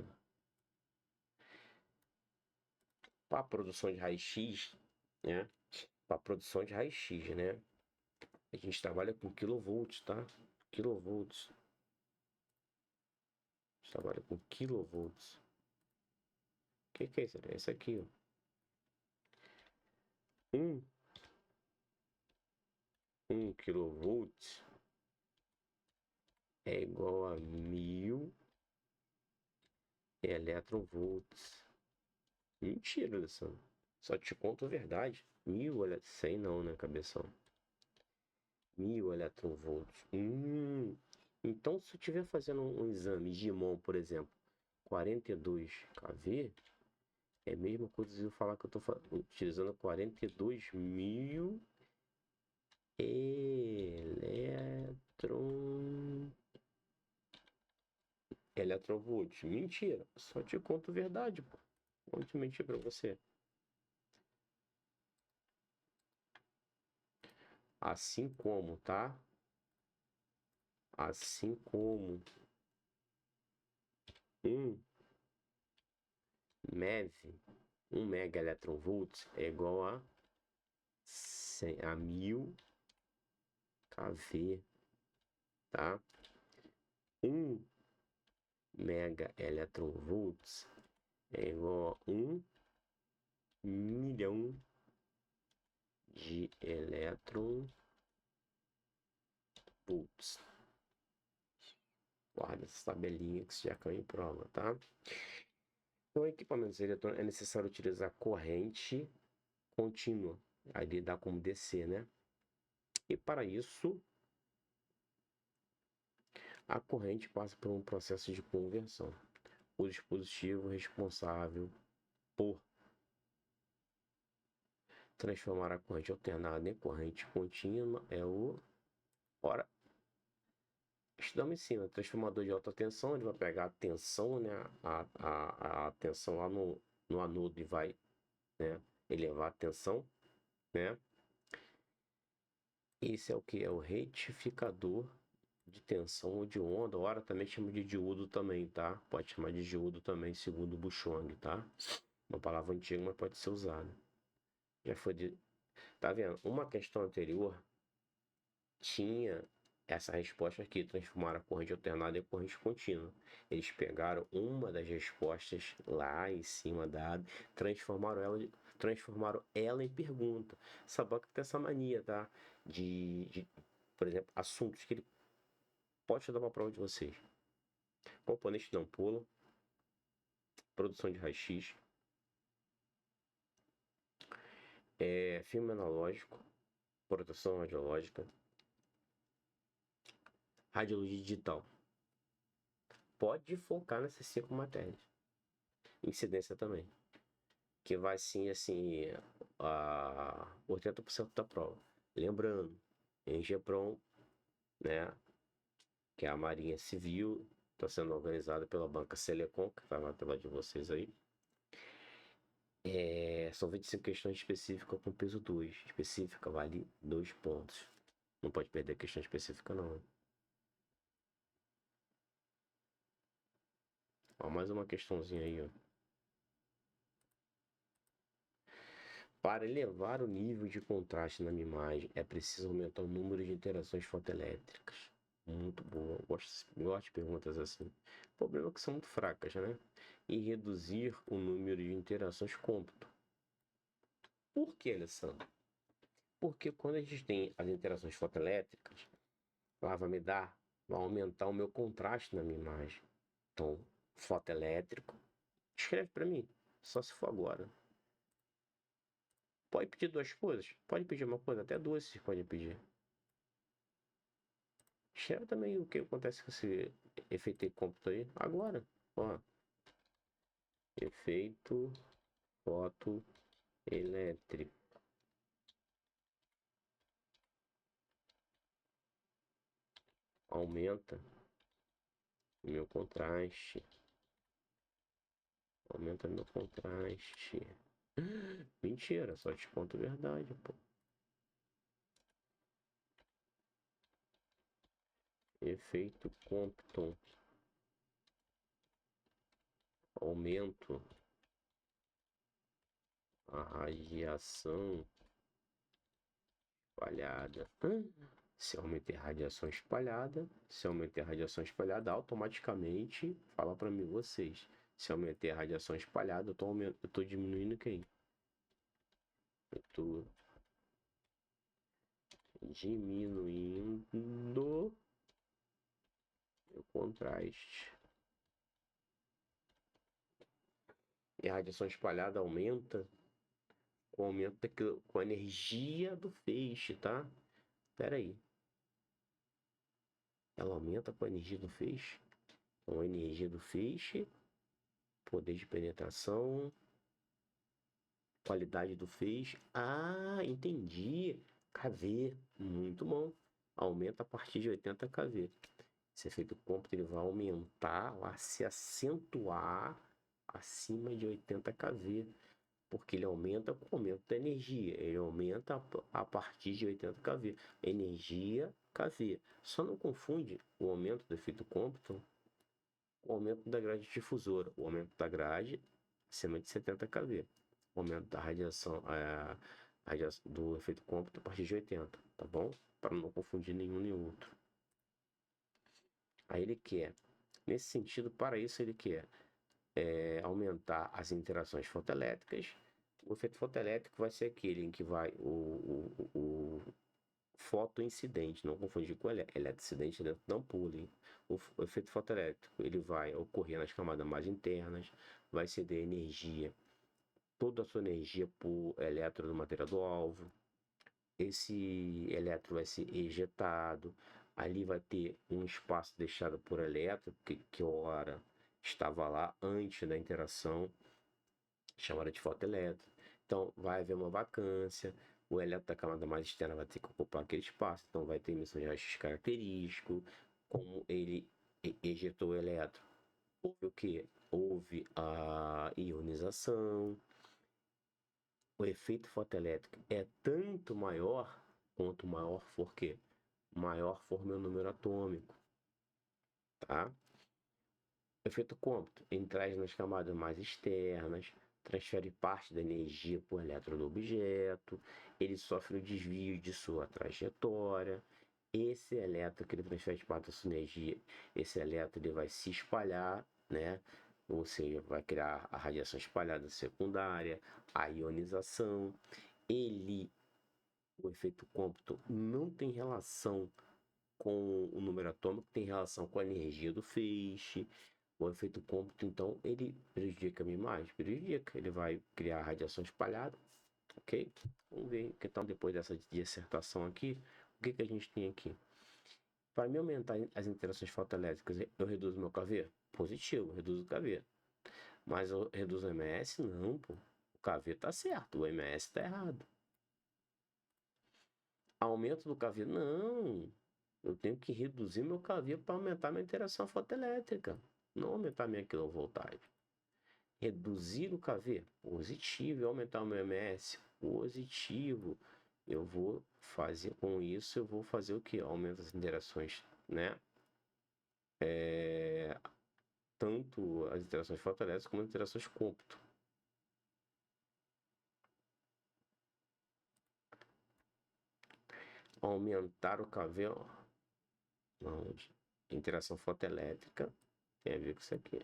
Para a produção de raio-x, né? Para a produção de raio-x, né? A gente trabalha com kilovolts, tá? Kilovolts. A gente trabalha com kilovolts. O que é isso? É esse aqui, ó. Um 1 kV é igual a 1000 eletronvolts. Mentira, Alessandro. Só te conto a verdade. 1000 100 não, né, cabeção? 1000 eletronvolts. Então, se eu estiver fazendo um exame de mão, por exemplo, 42 kV, é a mesma coisa de eu falar que eu estou utilizando 42.000 eletronvolts. Mentira, só te conto a verdade, pô. Vou te mentir pra você. Assim como, tá? Assim como um MeV, 1 mega eletronvolts é igual a 1000 kV, tá? 1 mega eletronvolts é igual a 1 milhão de eletronvolts. Guarda essa tabelinha que você já caiu em prova, tá? No equipamento eletrônico é necessário utilizar corrente contínua, ali dá como DC, né? E para isso, a corrente passa por um processo de conversão. O dispositivo responsável por transformar a corrente alternada em corrente contínua é o... Ora, estudamos em cima, transformador de alta tensão, ele vai pegar a tensão, né? A tensão lá no anodo e vai, né, elevar a tensão, né? Esse é o que? É o retificador de tensão ou de onda. Ora, também chama de diodo também, tá? Pode chamar de diodo também, segundo o Buchong, tá? Uma palavra antiga, mas pode ser usada. Já foi de... Tá vendo? Uma questão anterior tinha essa resposta aqui, transformar a corrente alternada em corrente contínua. Eles pegaram uma das respostas lá em cima dada, transformaram ela em pergunta. Sabaca tem essa mania, tá? Por exemplo, assuntos que ele pode dar uma prova de vocês. Componente de ampola, produção de raio-x, filme analógico, proteção radiológica, radiologia digital. Pode focar nessas 5 matérias. Incidência também. Que vai sim, assim, a 80% da prova. Lembrando, em GEPROM, né, que é a Marinha Civil, está sendo organizada pela banca Selecom, que está na tela de vocês aí. São 25 questões específicas com peso 2. Específica vale 2 pontos. Não pode perder questão específica, não. Ó, mais uma questãozinha aí, ó. Para elevar o nível de contraste na minha imagem, é preciso aumentar o número de interações fotoelétricas. Muito boa. Gosto de perguntas assim. O problema é que são muito fracas, né? E reduzir o número de interações cômputo. Por que, Alessandro? Porque quando a gente tem as interações fotoelétricas, ela vai aumentar o meu contraste na minha imagem. Então, fotoelétrico, escreve para mim, só se for agora. Pode pedir 2 coisas? Pode pedir uma coisa, até 2 vocês podem pedir. Escreve também o que acontece com esse efeito de cômputo aí. Agora, ó. Efeito fotoelétrico. Aumenta meu contraste. Aumenta meu contraste. Mentira, só te conto a verdade, pô. Efeito Compton. Aumento a radiação espalhada. Se aumentar a radiação espalhada, automaticamente fala para mim vocês. Se aumentar a radiação espalhada, eu tô diminuindo quem? Eu tô diminuindo o contraste. E a radiação espalhada aumenta com o aumento com a energia do feixe, tá? Espera aí. Ela aumenta com a energia do feixe? Então, a energia do feixe, poder de penetração, qualidade do feixe. Ah, entendi. kV, muito bom. Aumenta a partir de 80 kV. Esse efeito cômputo ele vai aumentar, vai se acentuar acima de 80 kV, porque ele aumenta com o aumento da energia. Ele aumenta a partir de 80 kV. Energia, kV. Só não confunde o aumento do efeito cômputo com o aumento da grade difusora. O aumento da grade acima de 70 kV. O aumento da radiação, do efeito cômputo a partir de 80, tá bom? Para não confundir nenhum nem outro. Aí ele quer, nesse sentido, para isso ele quer aumentar as interações fotoelétricas. O efeito fotoelétrico vai ser aquele em que vai o fotoincidente, não confundir com eletroincidente dentro da ampola. Hein? O efeito fotoelétrico ele vai ocorrer nas camadas mais internas, vai ceder energia, toda a sua energia por elétron do material do alvo. Esse elétron vai ser ejetado, ali vai ter um espaço deixado por elétron, que ora estava lá antes da interação, chamada de fotoelétron. Então, vai haver uma vacância, o elétron da camada mais externa vai ter que ocupar aquele espaço, então vai ter emissão de raios característico, como ele ejetou o elétron. Houve o que? Houve a ionização. O efeito fotoelétrico é tanto maior quanto maior for quê? Maior for meu número atômico, tá? O efeito cômputo, ele traz nas camadas mais externas, transfere parte da energia para o elétron do objeto, ele sofre o desvio de sua trajetória. Esse elétron que ele transfere parte da sua energia, esse elétron ele vai se espalhar, né? Ou seja, vai criar a radiação espalhada secundária, a ionização. O efeito cômputo não tem relação com o número atômico, tem relação com a energia do feixe. O efeito cômputo, então, ele prejudica a imagem? Prejudica. Ele vai criar radiação espalhada, ok? Vamos ver que tal depois dessa dissertação aqui, o que a gente tem aqui? Para me aumentar as interações fotoelétricas, eu reduzo meu kV? Positivo, reduzo o kV. Mas eu reduzo o ms? Não, pô. O kV tá certo, o ms tá errado. Aumento do kV? Não. Eu tenho que reduzir meu kV para aumentar minha interação fotoelétrica, não aumentar minha quilovoltagem. Reduzir o kV? Positivo. E aumentar o meu ms? Positivo. Eu vou fazer com isso, eu vou fazer o que? Aumenta as interações, né? Tanto as interações fotoelétricas como as interações cômputo. Aumentar o kV, ó. Não, interação fotoelétrica tem a ver com isso aqui.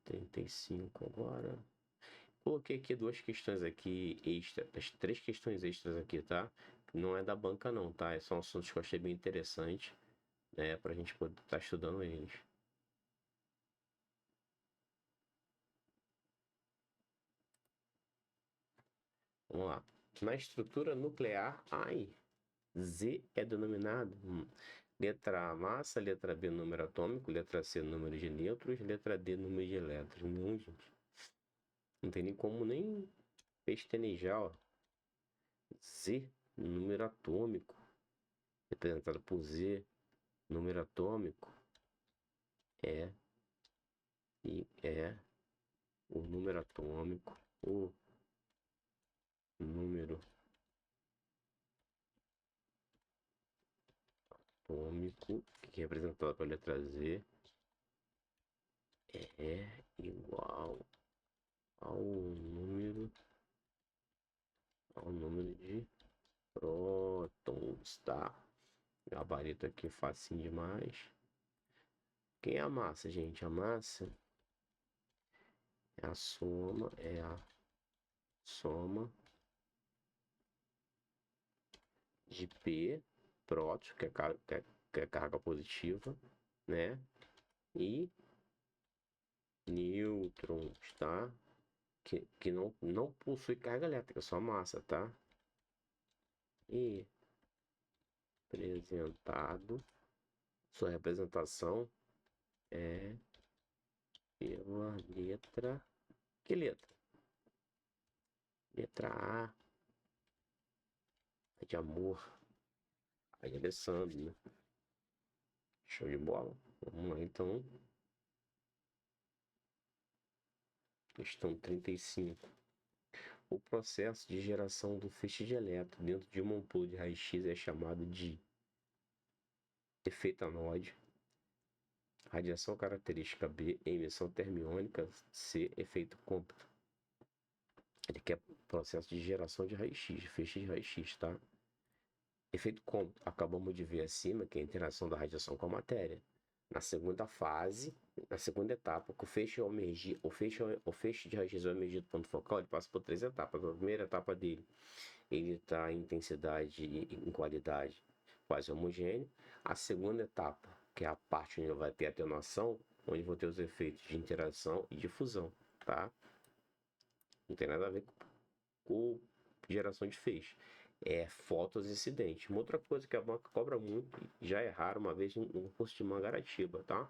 35 agora. Coloquei aqui duas questões aqui extra, as 3 questões extras aqui, tá? Não é da banca não, tá? São assuntos que eu achei bem interessante, né? Pra gente poder estar estudando eles. Vamos lá. Na estrutura nuclear, Z é denominado letra A, massa, letra B, número atômico, letra C, número de nêutrons, letra D, número de elétrons. Não, gente. Não tem nem como nem pestanejar, ó. Z, número atômico, representado por Z, número atômico, é o número atômico, que é representado pela letra Z, é igual ao número de prótons, tá? Gabarito aqui facinho demais. Quem é a massa, gente? A massa é a soma de P, prótons, que é carga positiva, né? E nêutrons, tá? Que não possui carga elétrica, só massa, tá? E representado, sua representação é pela letra. Que letra? Letra A. É de amor. Aí Alessandro, né? Show de bola. Vamos lá, então. Questão 35. O processo de geração do feixe de elétron dentro de uma ampola de raio-x é chamado de efeito anode, radiação característica B, emissão termiônica C, efeito cômputo. Ele quer processo de geração de raio-x, de feixe de raio-x, tá? Efeito cômputo, acabamos de ver acima, que é a interação da radiação com a matéria. Na segunda fase, na segunda etapa, que o feixe de raio-x ao emergir do ponto focal, ele passa por 3 etapas. A primeira etapa dele, ele está em intensidade e em qualidade quase homogêneo. A segunda etapa, que é a parte onde vai ter atenuação, onde vão ter os efeitos de interação e difusão, tá? Não tem nada a ver com geração de feixe. É fótons incidentes. Uma outra coisa que a banca cobra muito, já erraram uma vez no curso de Mangaratiba, tá?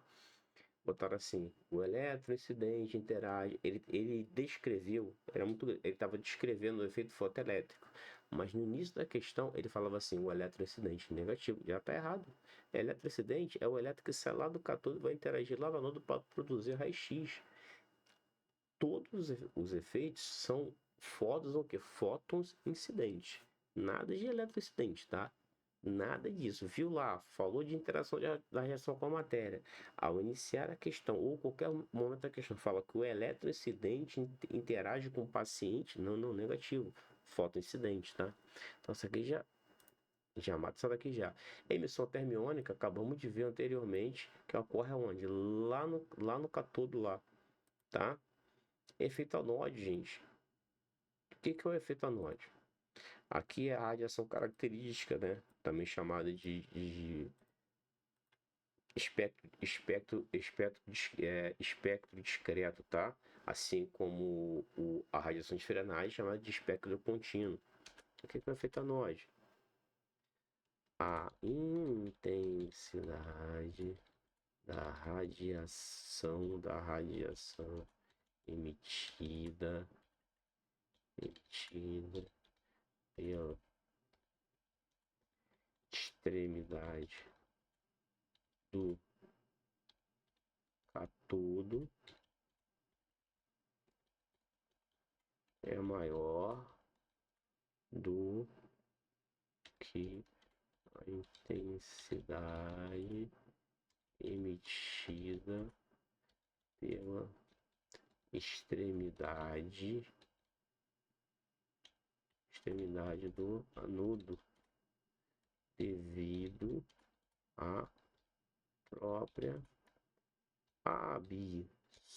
Botaram assim, o elétron incidente interage, ele descreveu, ele estava descrevendo o efeito fotoelétrico, mas no início da questão ele falava assim, o elétron incidente negativo, já está errado. Elétron incidente é o elétron que sai lá do cátodo e vai interagir lá no anodo para produzir raio-x. Todos os efeitos são fótons, o que? Fótons incidentes. Nada de eletroincidente, tá? Nada disso. Viu lá? Falou de interação da reação com a matéria. Ao iniciar a questão, ou qualquer momento da questão, fala que o eletroincidente interage com o paciente. Não, negativo. Fotoincidente, tá? Então, isso aqui já mata essa daqui já. A emissão termiônica, acabamos de ver anteriormente, que ocorre onde? Lá no cátodo lá, tá? Efeito anode, gente. O que é o efeito anode? Aqui é a radiação característica, né? Também chamada de espectro discreto, tá? Assim como a radiação de Fresnel chamada de espectro contínuo. O que é o efeito anode? A intensidade da radiação emitida pela extremidade do cátodo é maior do que a intensidade emitida pela extremidade do anodo devido à própria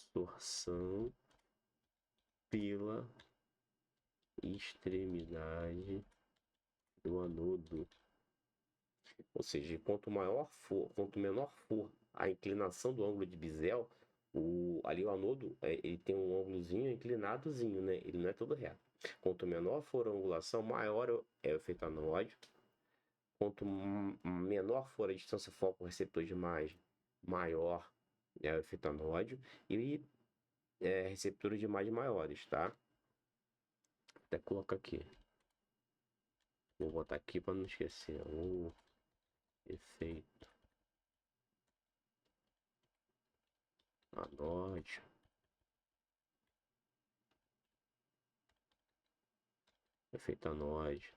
absorção pela extremidade do anodo. Ou seja, quanto menor for a inclinação do ângulo de bisel, ali o anodo ele tem um ângulozinho inclinadozinho, né? Ele não é todo reto. Quanto menor for a angulação, maior é o efeito anode. Quanto menor for a distância foco-receptor de imagem, maior é o efeito anódio. E receptores de imagem maiores, tá? Até colocar aqui. Vou botar aqui para não esquecer. O efeito anódio. Efeito anódio.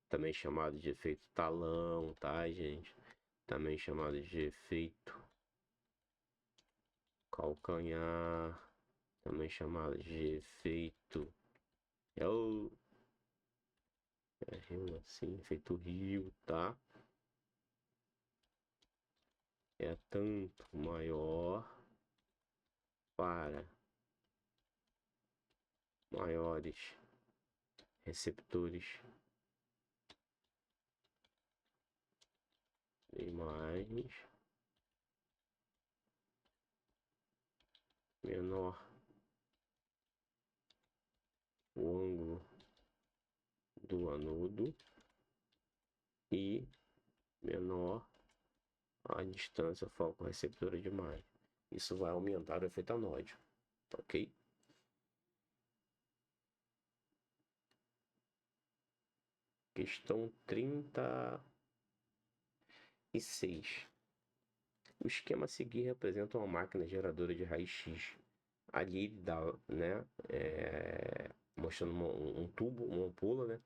Também chamado de efeito talão, tá, gente? Também chamado de efeito calcanhar. Também chamado de efeito. Rio assim, efeito rio, tá? É tanto maior para maiores receptores imagens menor o ângulo do anudo e menor a distância foco-receptora de imagem. Isso vai aumentar o efeito anódio, ok? Questão 36. O esquema a seguir representa uma máquina geradora de raio-x. Ali ele dá, né, mostrando um tubo, uma ampola, né?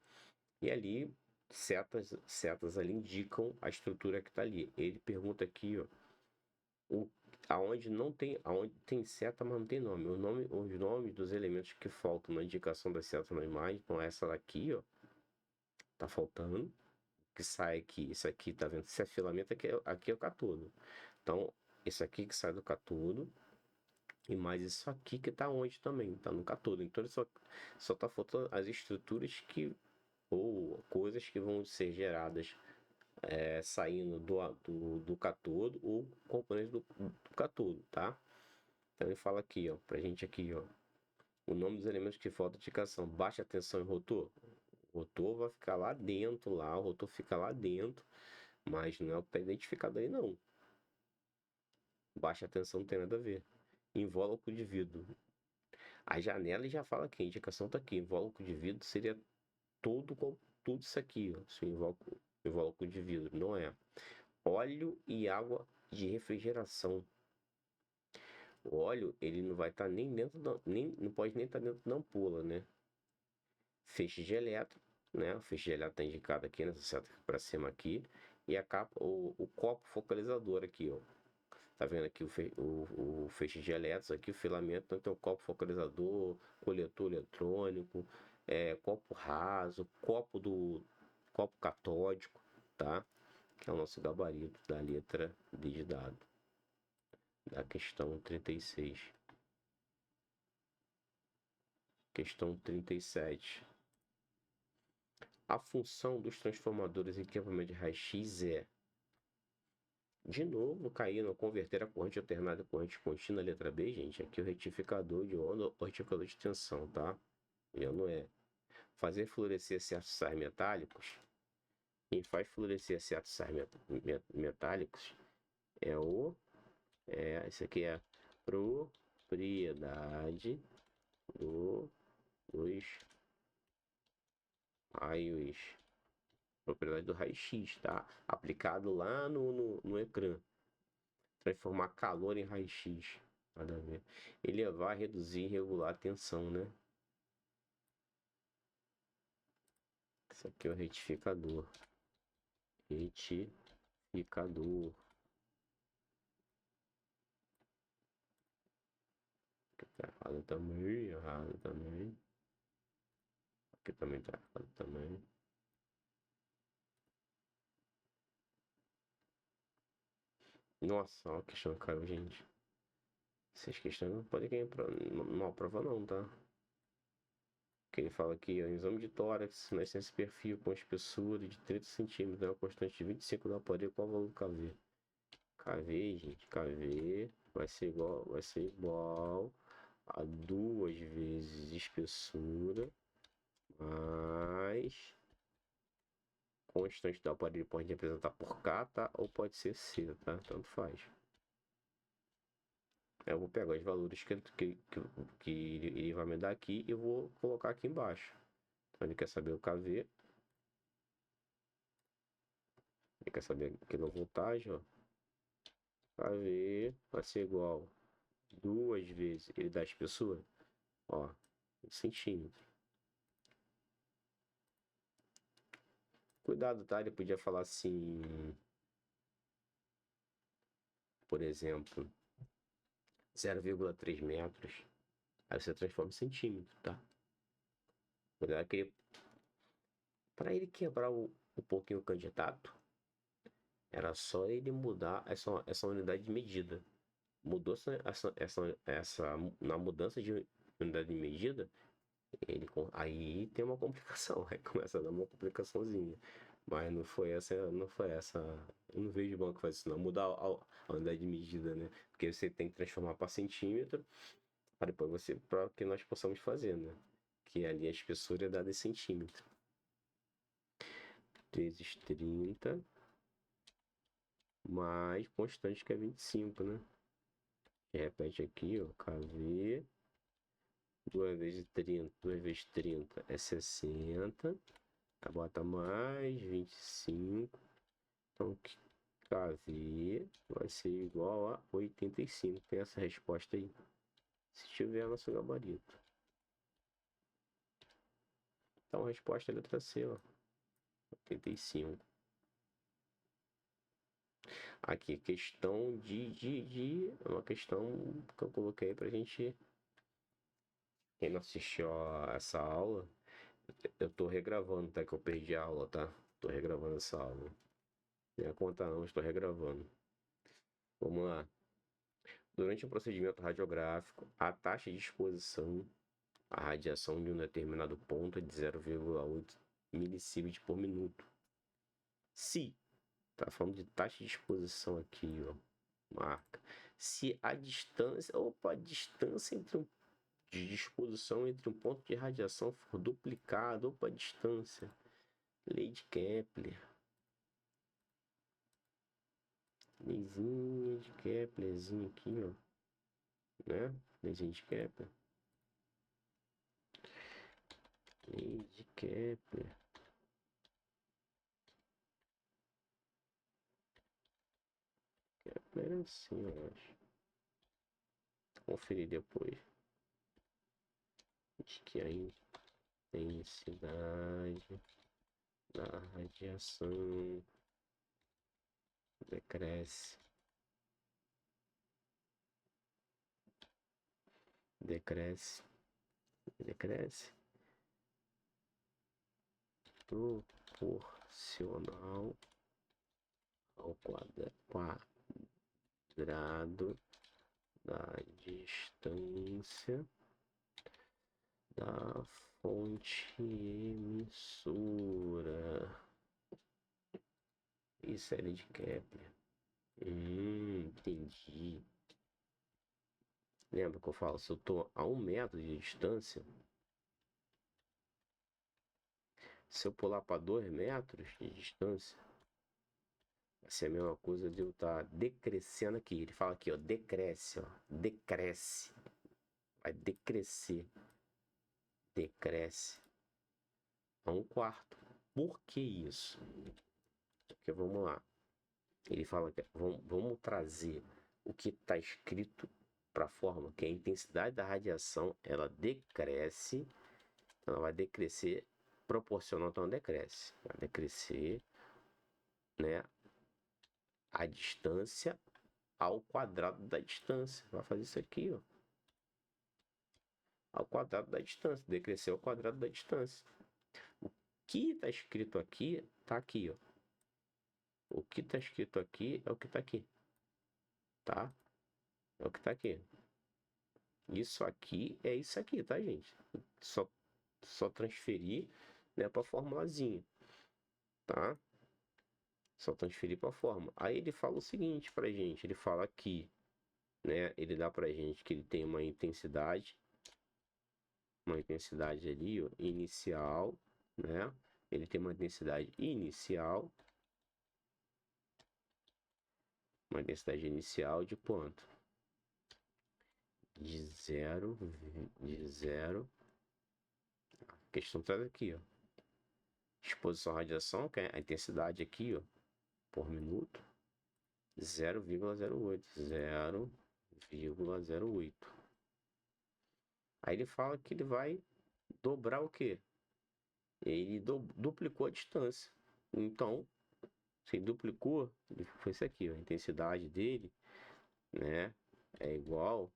E ali setas ali indicam a estrutura que está ali. Ele pergunta aqui, ó, aonde tem seta, mas não tem nome. Os nomes dos elementos que faltam na indicação da seta na imagem. Então essa daqui, ó, tá faltando. Que sai aqui, isso aqui, tá vendo? Esse filamento aqui é o catodo. Então, esse aqui que sai do catodo. E mais isso aqui que tá onde também, tá no catodo. Então ele só tá faltando as estruturas ou coisas que vão ser geradas saindo do catodo ou componentes do catodo, tá? Então ele fala aqui, ó, pra gente aqui, ó, o nome dos elementos que falta indicação, baixa tensão em rotor. O rotor vai ficar lá dentro, o rotor fica lá dentro, mas não é o que tá identificado aí não. Baixa tensão não tem nada a ver. Invólucro de vidro. A janela já fala aqui, a indicação tá aqui. Invólucro de vidro seria tudo isso aqui, ó. Se invólucro de vidro, não é. Óleo e água de refrigeração. O óleo, ele não vai estar nem dentro não pode nem estar dentro da ampola, né? Feixe de elétron, né? O feixe de elétron está indicado aqui nessa seta para cima aqui. E a capa, o copo focalizador aqui, ó. Tá vendo aqui o feixe de elétrons, aqui o filamento, então tem o copo focalizador, coletor eletrônico, copo raso, copo catódico, tá? Que é o nosso gabarito da letra D de dado, da questão 36. Questão 37. A função dos transformadores em equipamento de raio-x é, de novo, caindo, converter a corrente alternada em corrente contínua, letra B, gente. Aqui o retificador de onda ou retificador de tensão, tá? Já não é. Fazer florescer certos sais metálicos. Quem faz florescer certos sais metálicos isso aqui é a propriedade dos raios. Propriedade do raio-x, tá? Aplicado lá no ecrã. Transformar calor em raio-x. Nada a ver. Elevar, reduzir e regular a tensão, né? Isso aqui é o retificador. Retificador. Aqui tá errado também, errado também. Aqui também tá errado também. Nossa, ó, a questão caiu, gente. Essas questões não podem ganhar numa prova não, tá? Que ele fala aqui, ó, exame de tórax, nascença perfil com espessura de 30 centímetros, né? Constante de 25 do aparelho, qual o valor do KV? KV, gente, KV vai ser igual a 2 vezes espessura mais constante do aparelho, pode representar por K, tá? Ou pode ser C, tá? Tanto faz. Eu vou pegar os valores que ele vai me dar aqui e eu vou colocar aqui embaixo. Então ele quer saber o KV. Ele quer saber a quilovoltagem, ó. KV vai ser igual 2 vezes, ele dá a espessura, ó, centímetro. Cuidado, tá? Ele podia falar assim, por exemplo, 0,3 metros. Aí você transforma em centímetro, tá? Cuidado que ele, para ele quebrar um pouquinho o candidato, era só ele mudar essa unidade de medida. Mudou na mudança de unidade de medida, aí tem uma complicação, aí começa a dar uma complicaçãozinha. Mas não foi essa, não foi essa. Eu não vejo banco fazer isso, não. Mudar a unidade de medida, né? Porque você tem que transformar para centímetro, para depois você, para que nós possamos fazer, né? Que ali a espessura é dada em centímetro. Vezes 30 mais constante que é 25, né? Repete aqui, ó, KV. 2 vezes 30 é 60. Aí bota mais 25. Então, KV vai ser igual a 85. Tem essa resposta aí. Se tiver nosso gabarito. Então, a resposta é a letra C, ó. 85. Aqui, questão de uma questão que eu coloquei pra gente. Quem não assistiu a essa aula, eu tô regravando, tá? Que eu perdi a aula, tá? Tô regravando essa aula. Minha conta não, estou regravando. Vamos lá. Durante um procedimento radiográfico, a taxa de exposição à radiação de um determinado ponto é de 0,8 milisievert por minuto. Se, tá falando de taxa de exposição aqui, ó, marca. Se a distância, a distância de exposição entre um ponto de radiação for duplicada, a distância. Lei de Kepler. Leizinha de Keplerzinho aqui, ó. Né? Leizinha de Kepler. Lei de Kepler. Kepler é assim, eu acho. Conferir depois. De que a intensidade da radiação decresce. Decresce. Decresce. Proporcional ao quadrado da distância da fonte emissora. Isso é lei de Kepler. Entendi. Lembra que eu falo, se eu tô a 1 metro de distância, se eu pular para 2 metros de distância, vai ser a mesma coisa de eu estar decrescendo aqui. Ele fala aqui, ó, decresce, ó, decresce. Vai decrescer. Decresce a 1/4. Por que isso? Porque vamos lá. Ele fala que vamos trazer o que está escrito para a forma, que a intensidade da radiação ela decresce, ela vai decrescer proporcional, então decresce, vai decrescer, né, a distância ao quadrado da distância. Vai fazer isso aqui, ó, ao quadrado da distância, decrescer ao quadrado da distância. O que está escrito aqui, está aqui, ó. O que está escrito aqui é o que está aqui, tá? É o que está aqui. Isso aqui é isso aqui, tá, gente? Só transferir, né, para a formulazinha, tá? Só transferir para a fórmula. Aí ele fala o seguinte pra gente, ele fala aqui, né, ele dá pra gente que ele tem uma intensidade ali, ó, inicial, né? Ele tem uma densidade inicial, de quanto? De zero. A questão tá aqui, ó. Exposição à radiação, que é a intensidade aqui, ó, por minuto, 0,08. 0,08. Aí ele fala que ele vai dobrar o quê? Ele duplicou a distância. Então, se ele duplicou, foi isso aqui, ó, a intensidade dele, né, é igual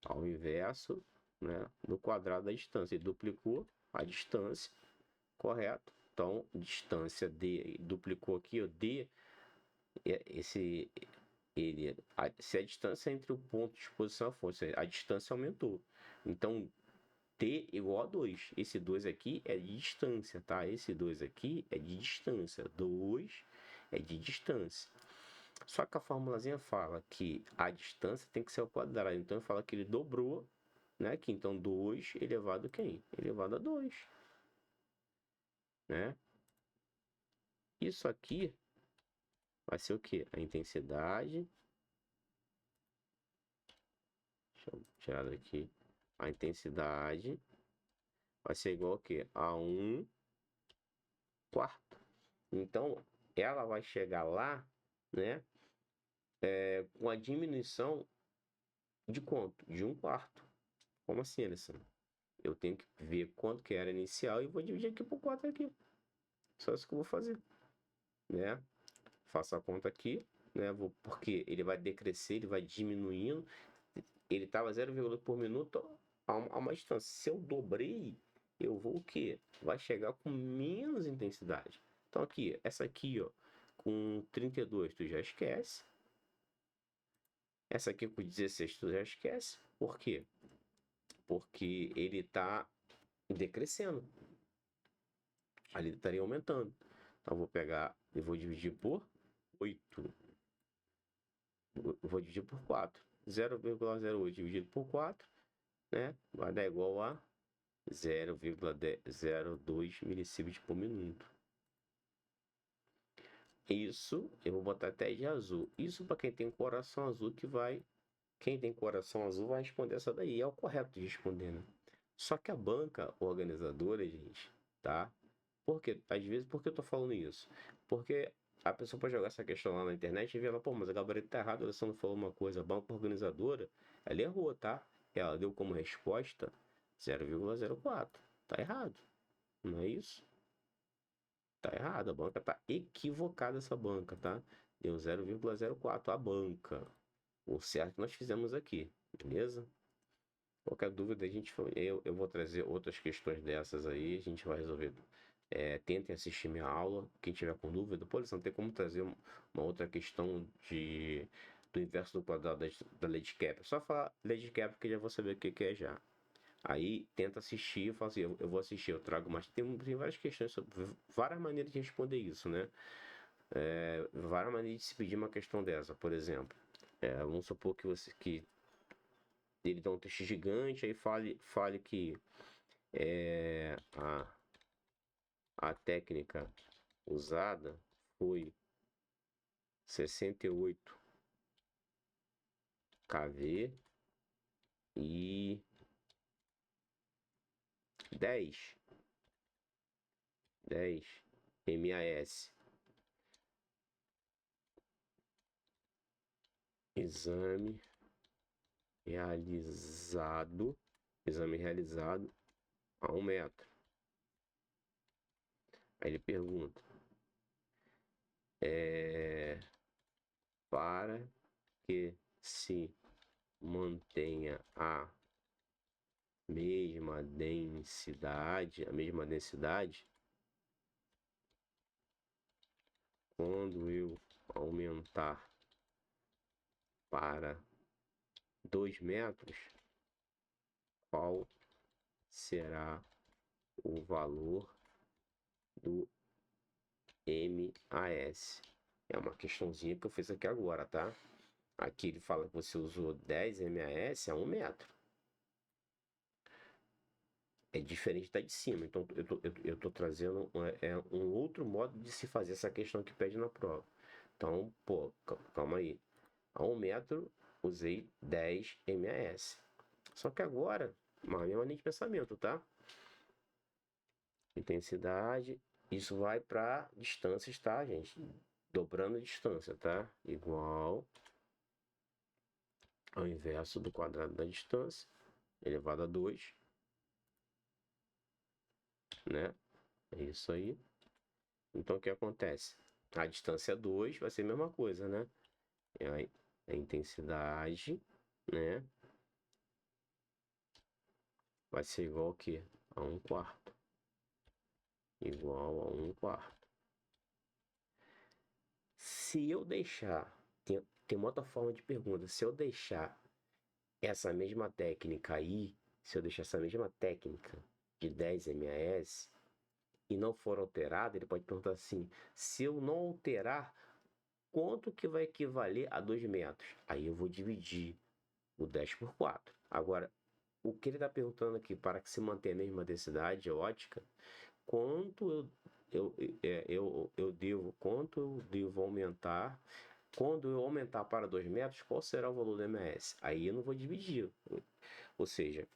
ao inverso, né, do quadrado da distância. Ele duplicou a distância, correto? Então, distância D, duplicou aqui, ó, D, se a distância entre o ponto de exposição e a fonte, a distância aumentou. Então, T igual a 2. Esse 2 aqui é de distância, tá? Esse 2 aqui é de distância. 2 é de distância. Só que a formulazinha fala que a distância tem que ser ao quadrado. Então, fala que ele dobrou, né? Aqui, então, 2 elevado a quem? Elevado a 2. Né? Isso aqui vai ser o quê? A intensidade. Deixa eu tirar daqui. A intensidade vai ser igual a quê? A 1 quarto. Então, ela vai chegar lá, né? Com a diminuição de quanto? De 1 quarto. Como assim, Alessandro? Eu tenho que ver quanto que era inicial e vou dividir aqui por 4 aqui. Só isso que eu vou fazer, né? Faço a conta aqui, né? Porque ele vai decrescer, ele vai diminuindo. Ele estava 0,8 por minuto a uma distância. Se eu dobrei, eu vou o quê? Vai chegar com menos intensidade. Então aqui, essa aqui, ó, com 32 tu já esquece. Essa aqui com 16 tu já esquece. Por quê? Porque ele está decrescendo. Ali estaria aumentando. Então, eu vou pegar e vou dividir por 8. Vou dividir por 4. 0,08 dividido por 4, né? Vai dar igual a 0,02 milisievert por minuto. Isso, eu vou botar até de azul. Isso para quem tem coração azul que vai... Quem tem coração azul vai responder essa daí. É o correto de responder, né? Só que a banca organizadora, gente, tá? Porque, às vezes, por que eu tô falando isso? Porque a pessoa pode jogar essa questão lá na internet e ver ela, pô, mas a gabarito tá errado, ela só não falou uma coisa. A banca organizadora, ela errou, tá? Ela deu como resposta 0,04. Tá errado. Não é isso? Tá errado. A banca tá equivocada, essa banca, tá? Deu 0,04 a banca. O certo que nós fizemos aqui, beleza? Qualquer dúvida, eu vou trazer outras questões dessas aí, a gente vai resolver. Tentem assistir minha aula. Quem tiver com dúvida, pô, não tem como trazer uma outra questão do inverso do quadrado da lei de Kepler. Só falar lei de Kepler que já vou saber o que é já. Aí tenta assistir, eu falo assim, eu vou assistir, eu trago, mas tem várias questões sobre várias maneiras de responder isso, né? Várias maneiras de se pedir uma questão dessa, por exemplo. Vamos supor que ele dá um texto gigante, aí fale que a técnica usada foi 68 kV e 10 MAS. Exame realizado a 1 metro. Aí ele pergunta, para que se mantenha a mesma densidade, quando eu aumentar para 2 metros, qual será o valor do MAS? É uma questãozinha que eu fiz aqui agora, tá? Aqui ele fala que você usou 10 MAS a 1 metro. É diferente da de cima. Então, eu tô trazendo um outro modo de se fazer essa questão que pede na prova. Então, pô, calma aí. A 1 metro, usei 10 MAS. Só que agora, uma mesma linha de pensamento, tá? Intensidade, isso vai para distâncias, tá, gente? Dobrando a distância, tá? Igual ao inverso do quadrado da distância, elevado a 2, né? É isso aí. Então, o que acontece? A distância 2 vai ser a mesma coisa, né? A intensidade, né? Vai ser igual ao quê? A 1 quarto. Igual a 1 quarto. Se eu deixar... Tem uma outra forma de pergunta. Se eu deixar essa mesma técnica aí, se eu deixar essa mesma técnica de 10 MAS e não for alterada, ele pode perguntar assim, se eu não alterar, quanto que vai equivaler a 2 metros? Aí eu vou dividir o 10 por 4. Agora, o que ele está perguntando aqui, para que se mantenha a mesma densidade ótica, quanto quanto eu devo aumentar, quando eu aumentar para 2 metros, qual será o valor do MS? Aí eu não vou dividir, ou seja,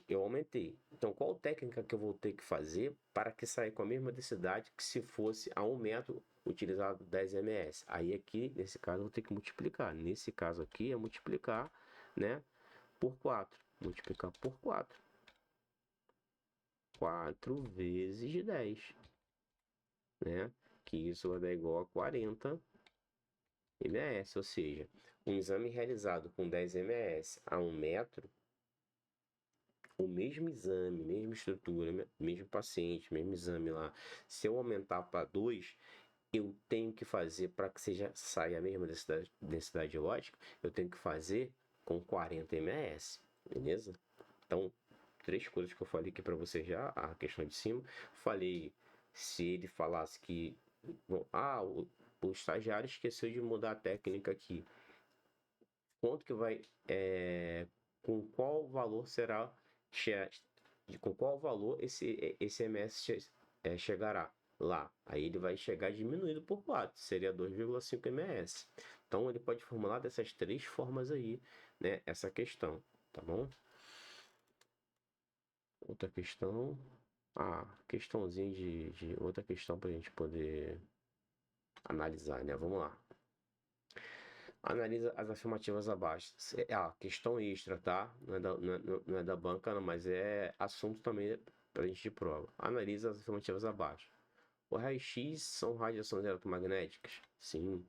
eu aumentei. Então, qual técnica que eu vou ter que fazer para que saia com a mesma densidade que se fosse a 1 metro utilizado 10 ms? Aí aqui, nesse caso, eu vou ter que multiplicar. Nesse caso aqui, é multiplicar, né, por 4. Multiplicar por 4. 4 vezes 10, né? Que isso vai dar igual a 40 ms, ou seja, um exame realizado com 10 ms a 1 metro, o mesmo exame, mesma estrutura, mesmo paciente, mesmo exame lá, se eu aumentar para 2, eu tenho que fazer para que saia a mesma densidade ótica, eu tenho que fazer com 40 ms, beleza? Então, 3 coisas que eu falei aqui para você já, a questão de cima. Falei, se ele falasse que, o estagiário esqueceu de mudar a técnica aqui, quanto que vai, com qual valor será, com qual valor esse MS chegará lá? Aí ele vai chegar diminuído por 4, seria 2,5 ms. Então ele pode formular dessas 3 formas aí, né, essa questão, tá bom? Outra questão, questãozinha de outra questão para a gente poder analisar, né? Vamos lá. Analisa as afirmativas abaixo. Questão extra, tá? Não é da banca, não, mas é assunto também para a gente de prova. Analisa as afirmativas abaixo. O raio-x são radiações eletromagnéticas? Sim.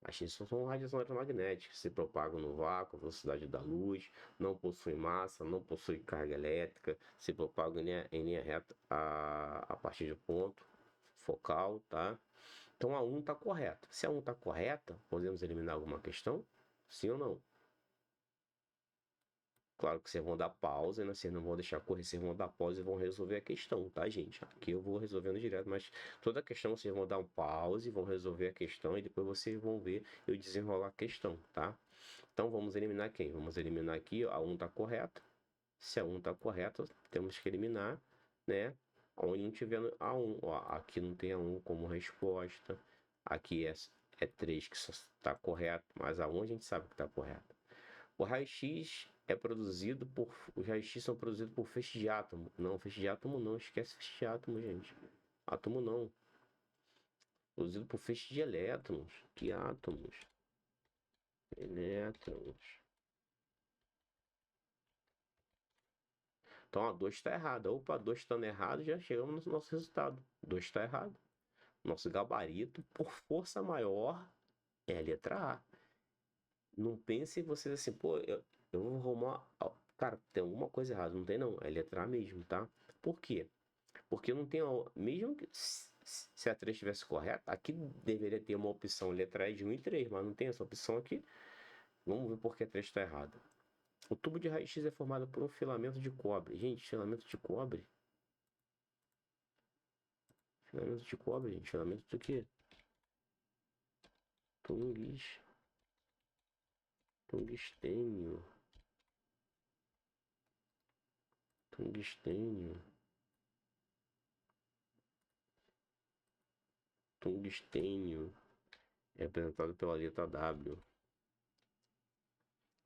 As X são radiações eletromagnéticas, se propagam no vácuo, velocidade da luz, não possui massa, não possui carga elétrica, se propagam em linha reta a partir de ponto focal, tá? Então a 1 está correta. Se a 1 está correta, podemos eliminar alguma questão? Sim ou não? Claro que vocês vão dar pausa, né? Vocês não vão deixar correr, vocês vão dar pausa e vão resolver a questão, tá, gente? Aqui eu vou resolvendo direto, mas toda questão vocês vão dar um pause, vão resolver a questão e depois vocês vão ver eu desenrolar a questão, tá? Então vamos eliminar quem? Vamos eliminar aqui, ó, a 1 está correta. Se a 1 está correta, temos que eliminar, né? Onde não tiver a 1. Ó, aqui não tem a 1 como resposta. Aqui é 3 que só está correto, mas a 1 a gente sabe que está correto. O raio-x é produzido por... Os raios-x são produzidos por feixe de átomo. Não, feixe de átomo não. Esquece feixe de átomo, gente. Átomo não. Produzido por feixe de elétrons. Que átomos? Elétrons. Então, a 2 está errada. Opa, 2 estando errado, já chegamos no nosso resultado. 2 está errado. Nosso gabarito, por força maior, é a letra A. Não pense em vocês assim, pô, eu vou arrumar... Cara, tem alguma coisa errada. Não tem não, é letra A mesmo, tá? Por quê? Porque não tem... Mesmo que se a 3 estivesse correta, aqui deveria ter uma opção letra E de 1 e 3, mas não tem essa opção aqui. Vamos ver por que a 3 está errada. O tubo de raio-x é formado por um filamento de cobre. Gente, filamento de cobre? Filamento de cobre, gente. Filamento do quê? Tungstênio. Tungstênio. Tungstênio. É representado pela letra W.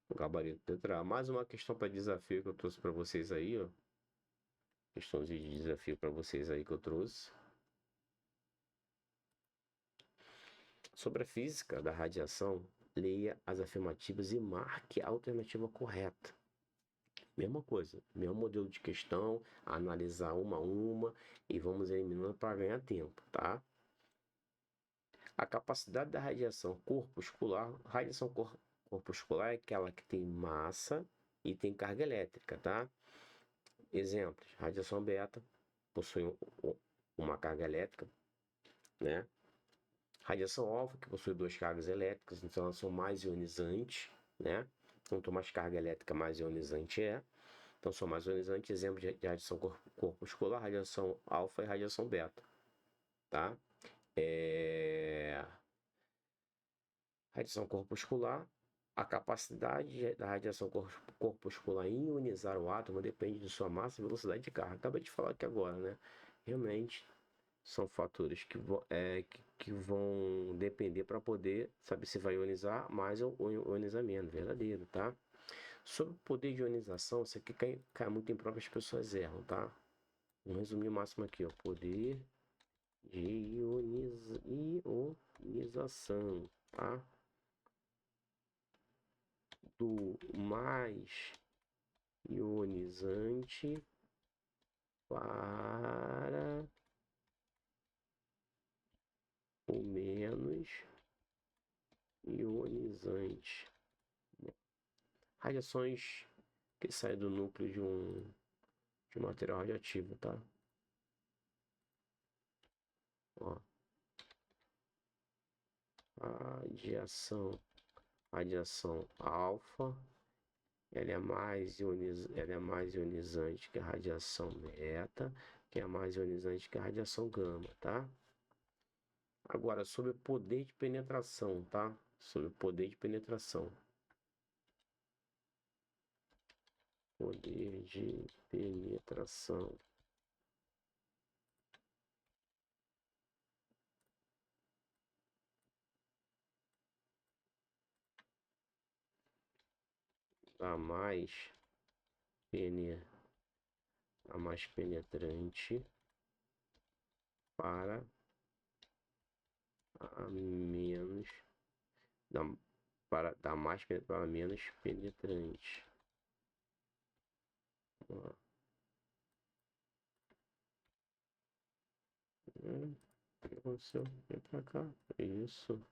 O gabarito letra A. Mais uma questão para desafio que eu trouxe para vocês aí, ó. Questãozinha de desafio para vocês aí que eu trouxe. Sobre a física da radiação, leia as afirmativas e marque a alternativa correta. Mesma coisa, mesmo modelo de questão, analisar uma a uma e vamos eliminando para ganhar tempo, tá? A capacidade da radiação corpuscular, corpuscular é aquela que tem massa e tem carga elétrica, tá? Exemplos, radiação beta possui uma carga elétrica, né? Radiação alfa, que possui 2 cargas elétricas, então elas são mais ionizantes, né? Quanto mais carga elétrica, mais ionizante é. Então, são mais ionizantes, exemplo de radiação corpuscular, radiação alfa e radiação beta, tá? Radiação corpuscular, a capacidade da radiação corpuscular em ionizar o átomo depende de sua massa e velocidade de carga. Acabei de falar aqui agora, né? Realmente são fatores que vão depender para poder saber se vai ionizar mais ou ionizar menos, verdadeiro, tá? Sobre o poder de ionização, isso aqui cai muito em prova, as pessoas erram, tá? Vamos resumir o máximo aqui, ó. Poder de ionização, tá? Do mais ionizante para o menos ionizante. Radiações que saem do núcleo de um material radioativo, tá? Ó. Radiação alfa, ela é mais ionizante que a radiação beta, que é mais ionizante que a radiação gama, tá? Agora, sobre o poder de penetração, tá? Sobre o poder de penetração. Poder de penetração. A mais penetrante para a menos para menos penetrante. Aconteceu? Vem pra cá. Isso.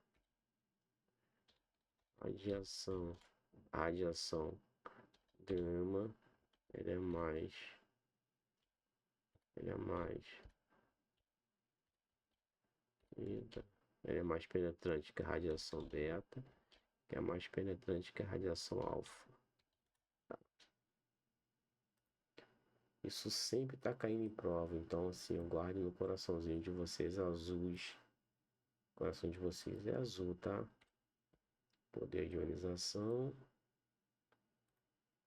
Radiação gama, ele é mais eita, ele é mais penetrante que a radiação beta, que é mais penetrante que a radiação alfa. Isso sempre tá caindo em prova, então assim, eu guardo no coraçãozinho de vocês azuis. O coração de vocês é azul, tá? Poder de ionização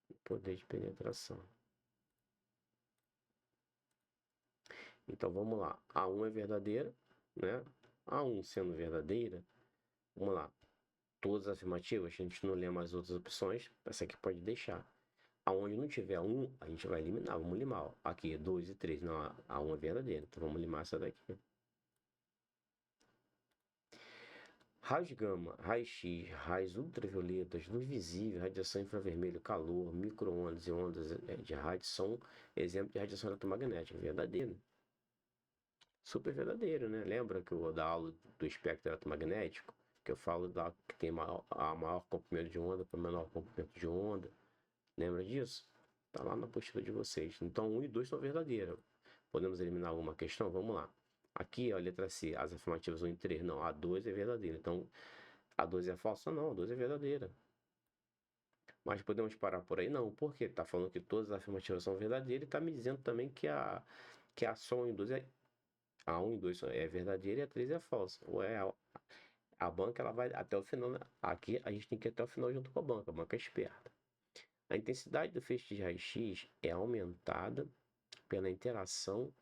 e poder de penetração. Então vamos lá. A1 é verdadeira, né? A1 sendo verdadeira, vamos lá. Todas as afirmativas, a gente não lê mais outras opções, essa aqui pode deixar. Aonde não tiver 1, a gente vai eliminar, vamos limar. Ó. Aqui, 2 e 3, não, a 1 é verdadeira, então vamos limar essa daqui. Raios gama, raios X, raios ultravioletas, luz visível, radiação infravermelho, calor, micro-ondas e ondas de rádio são exemplos de radiação eletromagnética, verdadeiro. Super verdadeiro, né? Lembra que eu vou dar aula do espectro eletromagnético? Que eu falo que tem a maior comprimento de onda para o menor comprimento de onda. Lembra disso? Tá lá na apostila de vocês. Então, 1 e 2 são verdadeiras. Podemos eliminar alguma questão? Vamos lá. Aqui, ó, letra C, as afirmativas 1 e 3. Não, a 2 é verdadeira. Então, a 2 é falsa? Não, a 2 é verdadeira. Mas podemos parar por aí? Não. Por quê? Tá falando que todas as afirmativas são verdadeiras e tá me dizendo também que a só 1 e 2 é... A 1 e 2 é verdadeira e a 3 é falsa. Ué, a banca ela vai até o final. Né? Aqui a gente tem que ir até o final junto com a banca é esperta. A intensidade do feixe de raio-x é aumentada pela interação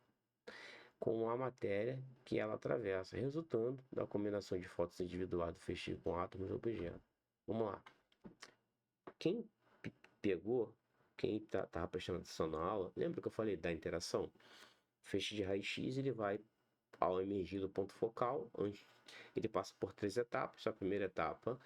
com a matéria que ela atravessa, resultando da combinação de fótons individuais do feixe com átomos do objeto. Vamos lá. Quem pegou, quem estava prestando atenção na aula, lembra que eu falei da interação? O feixe de raio-x ele vai ao emergir do ponto focal, ele passa por 3 etapas. A primeira etapa,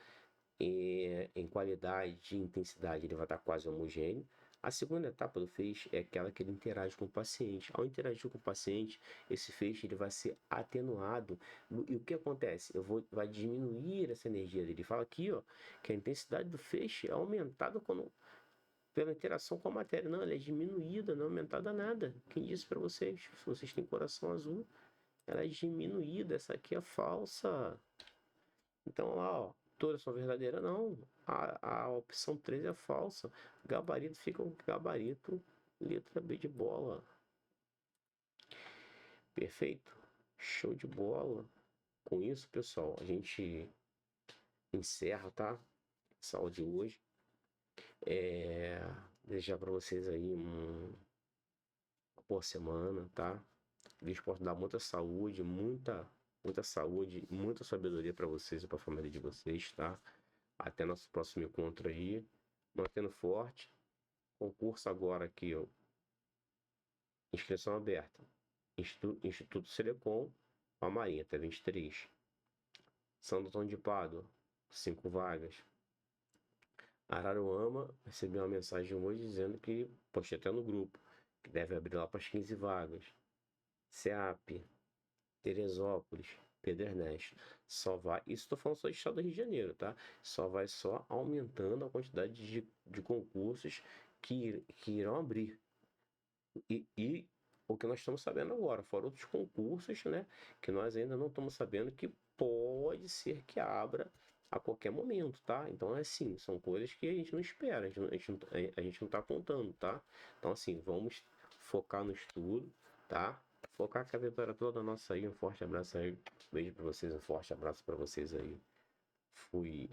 em qualidade e intensidade, ele vai estar quase homogêneo. A segunda etapa do feixe é aquela que ele interage com o paciente. Ao interagir com o paciente, esse feixe ele vai ser atenuado. E o que acontece? Vai diminuir essa energia dele. Ele fala aqui, ó, que a intensidade do feixe é aumentada pela interação com a matéria. Não, ela é diminuída, não é aumentada nada. Quem disse para vocês? Se vocês têm coração azul, ela é diminuída. Essa aqui é falsa. Então, lá, ó. todas são verdadeiras, não. A opção 3 é falsa. Gabarito fica um gabarito, letra B de bola. Perfeito? Show de bola. Com isso, pessoal, a gente encerra, tá? Essa aula de hoje. Desejar para vocês aí uma boa semana, tá? Deus possa dar muita saúde, muita saúde, muita sabedoria para vocês e para a família de vocês, tá? Até nosso próximo encontro aí. Mantendo forte. Concurso agora aqui, ó. Inscrição aberta. Instituto Selecom, a Marinha, até 23. Santo Antônio de Pádua, 5 vagas. Araruama, recebi uma mensagem hoje dizendo que, postei até no grupo, que deve abrir lá para as 15 vagas. SEAP, Teresópolis, Pedro Ernesto. Só vai, isso estou falando só do estado do Rio de Janeiro, tá? Só vai só aumentando a quantidade de concursos que irão abrir. E o que nós estamos sabendo agora, fora outros concursos, né? Que nós ainda não estamos sabendo que pode ser que abra a qualquer momento, tá? Então, assim, são coisas que a gente não espera, a gente não tá contando, tá? Então, assim, vamos focar no estudo, tá? Focar com a vitória toda nossa aí. Um forte abraço aí. Beijo pra vocês, um forte abraço pra vocês aí. Fui.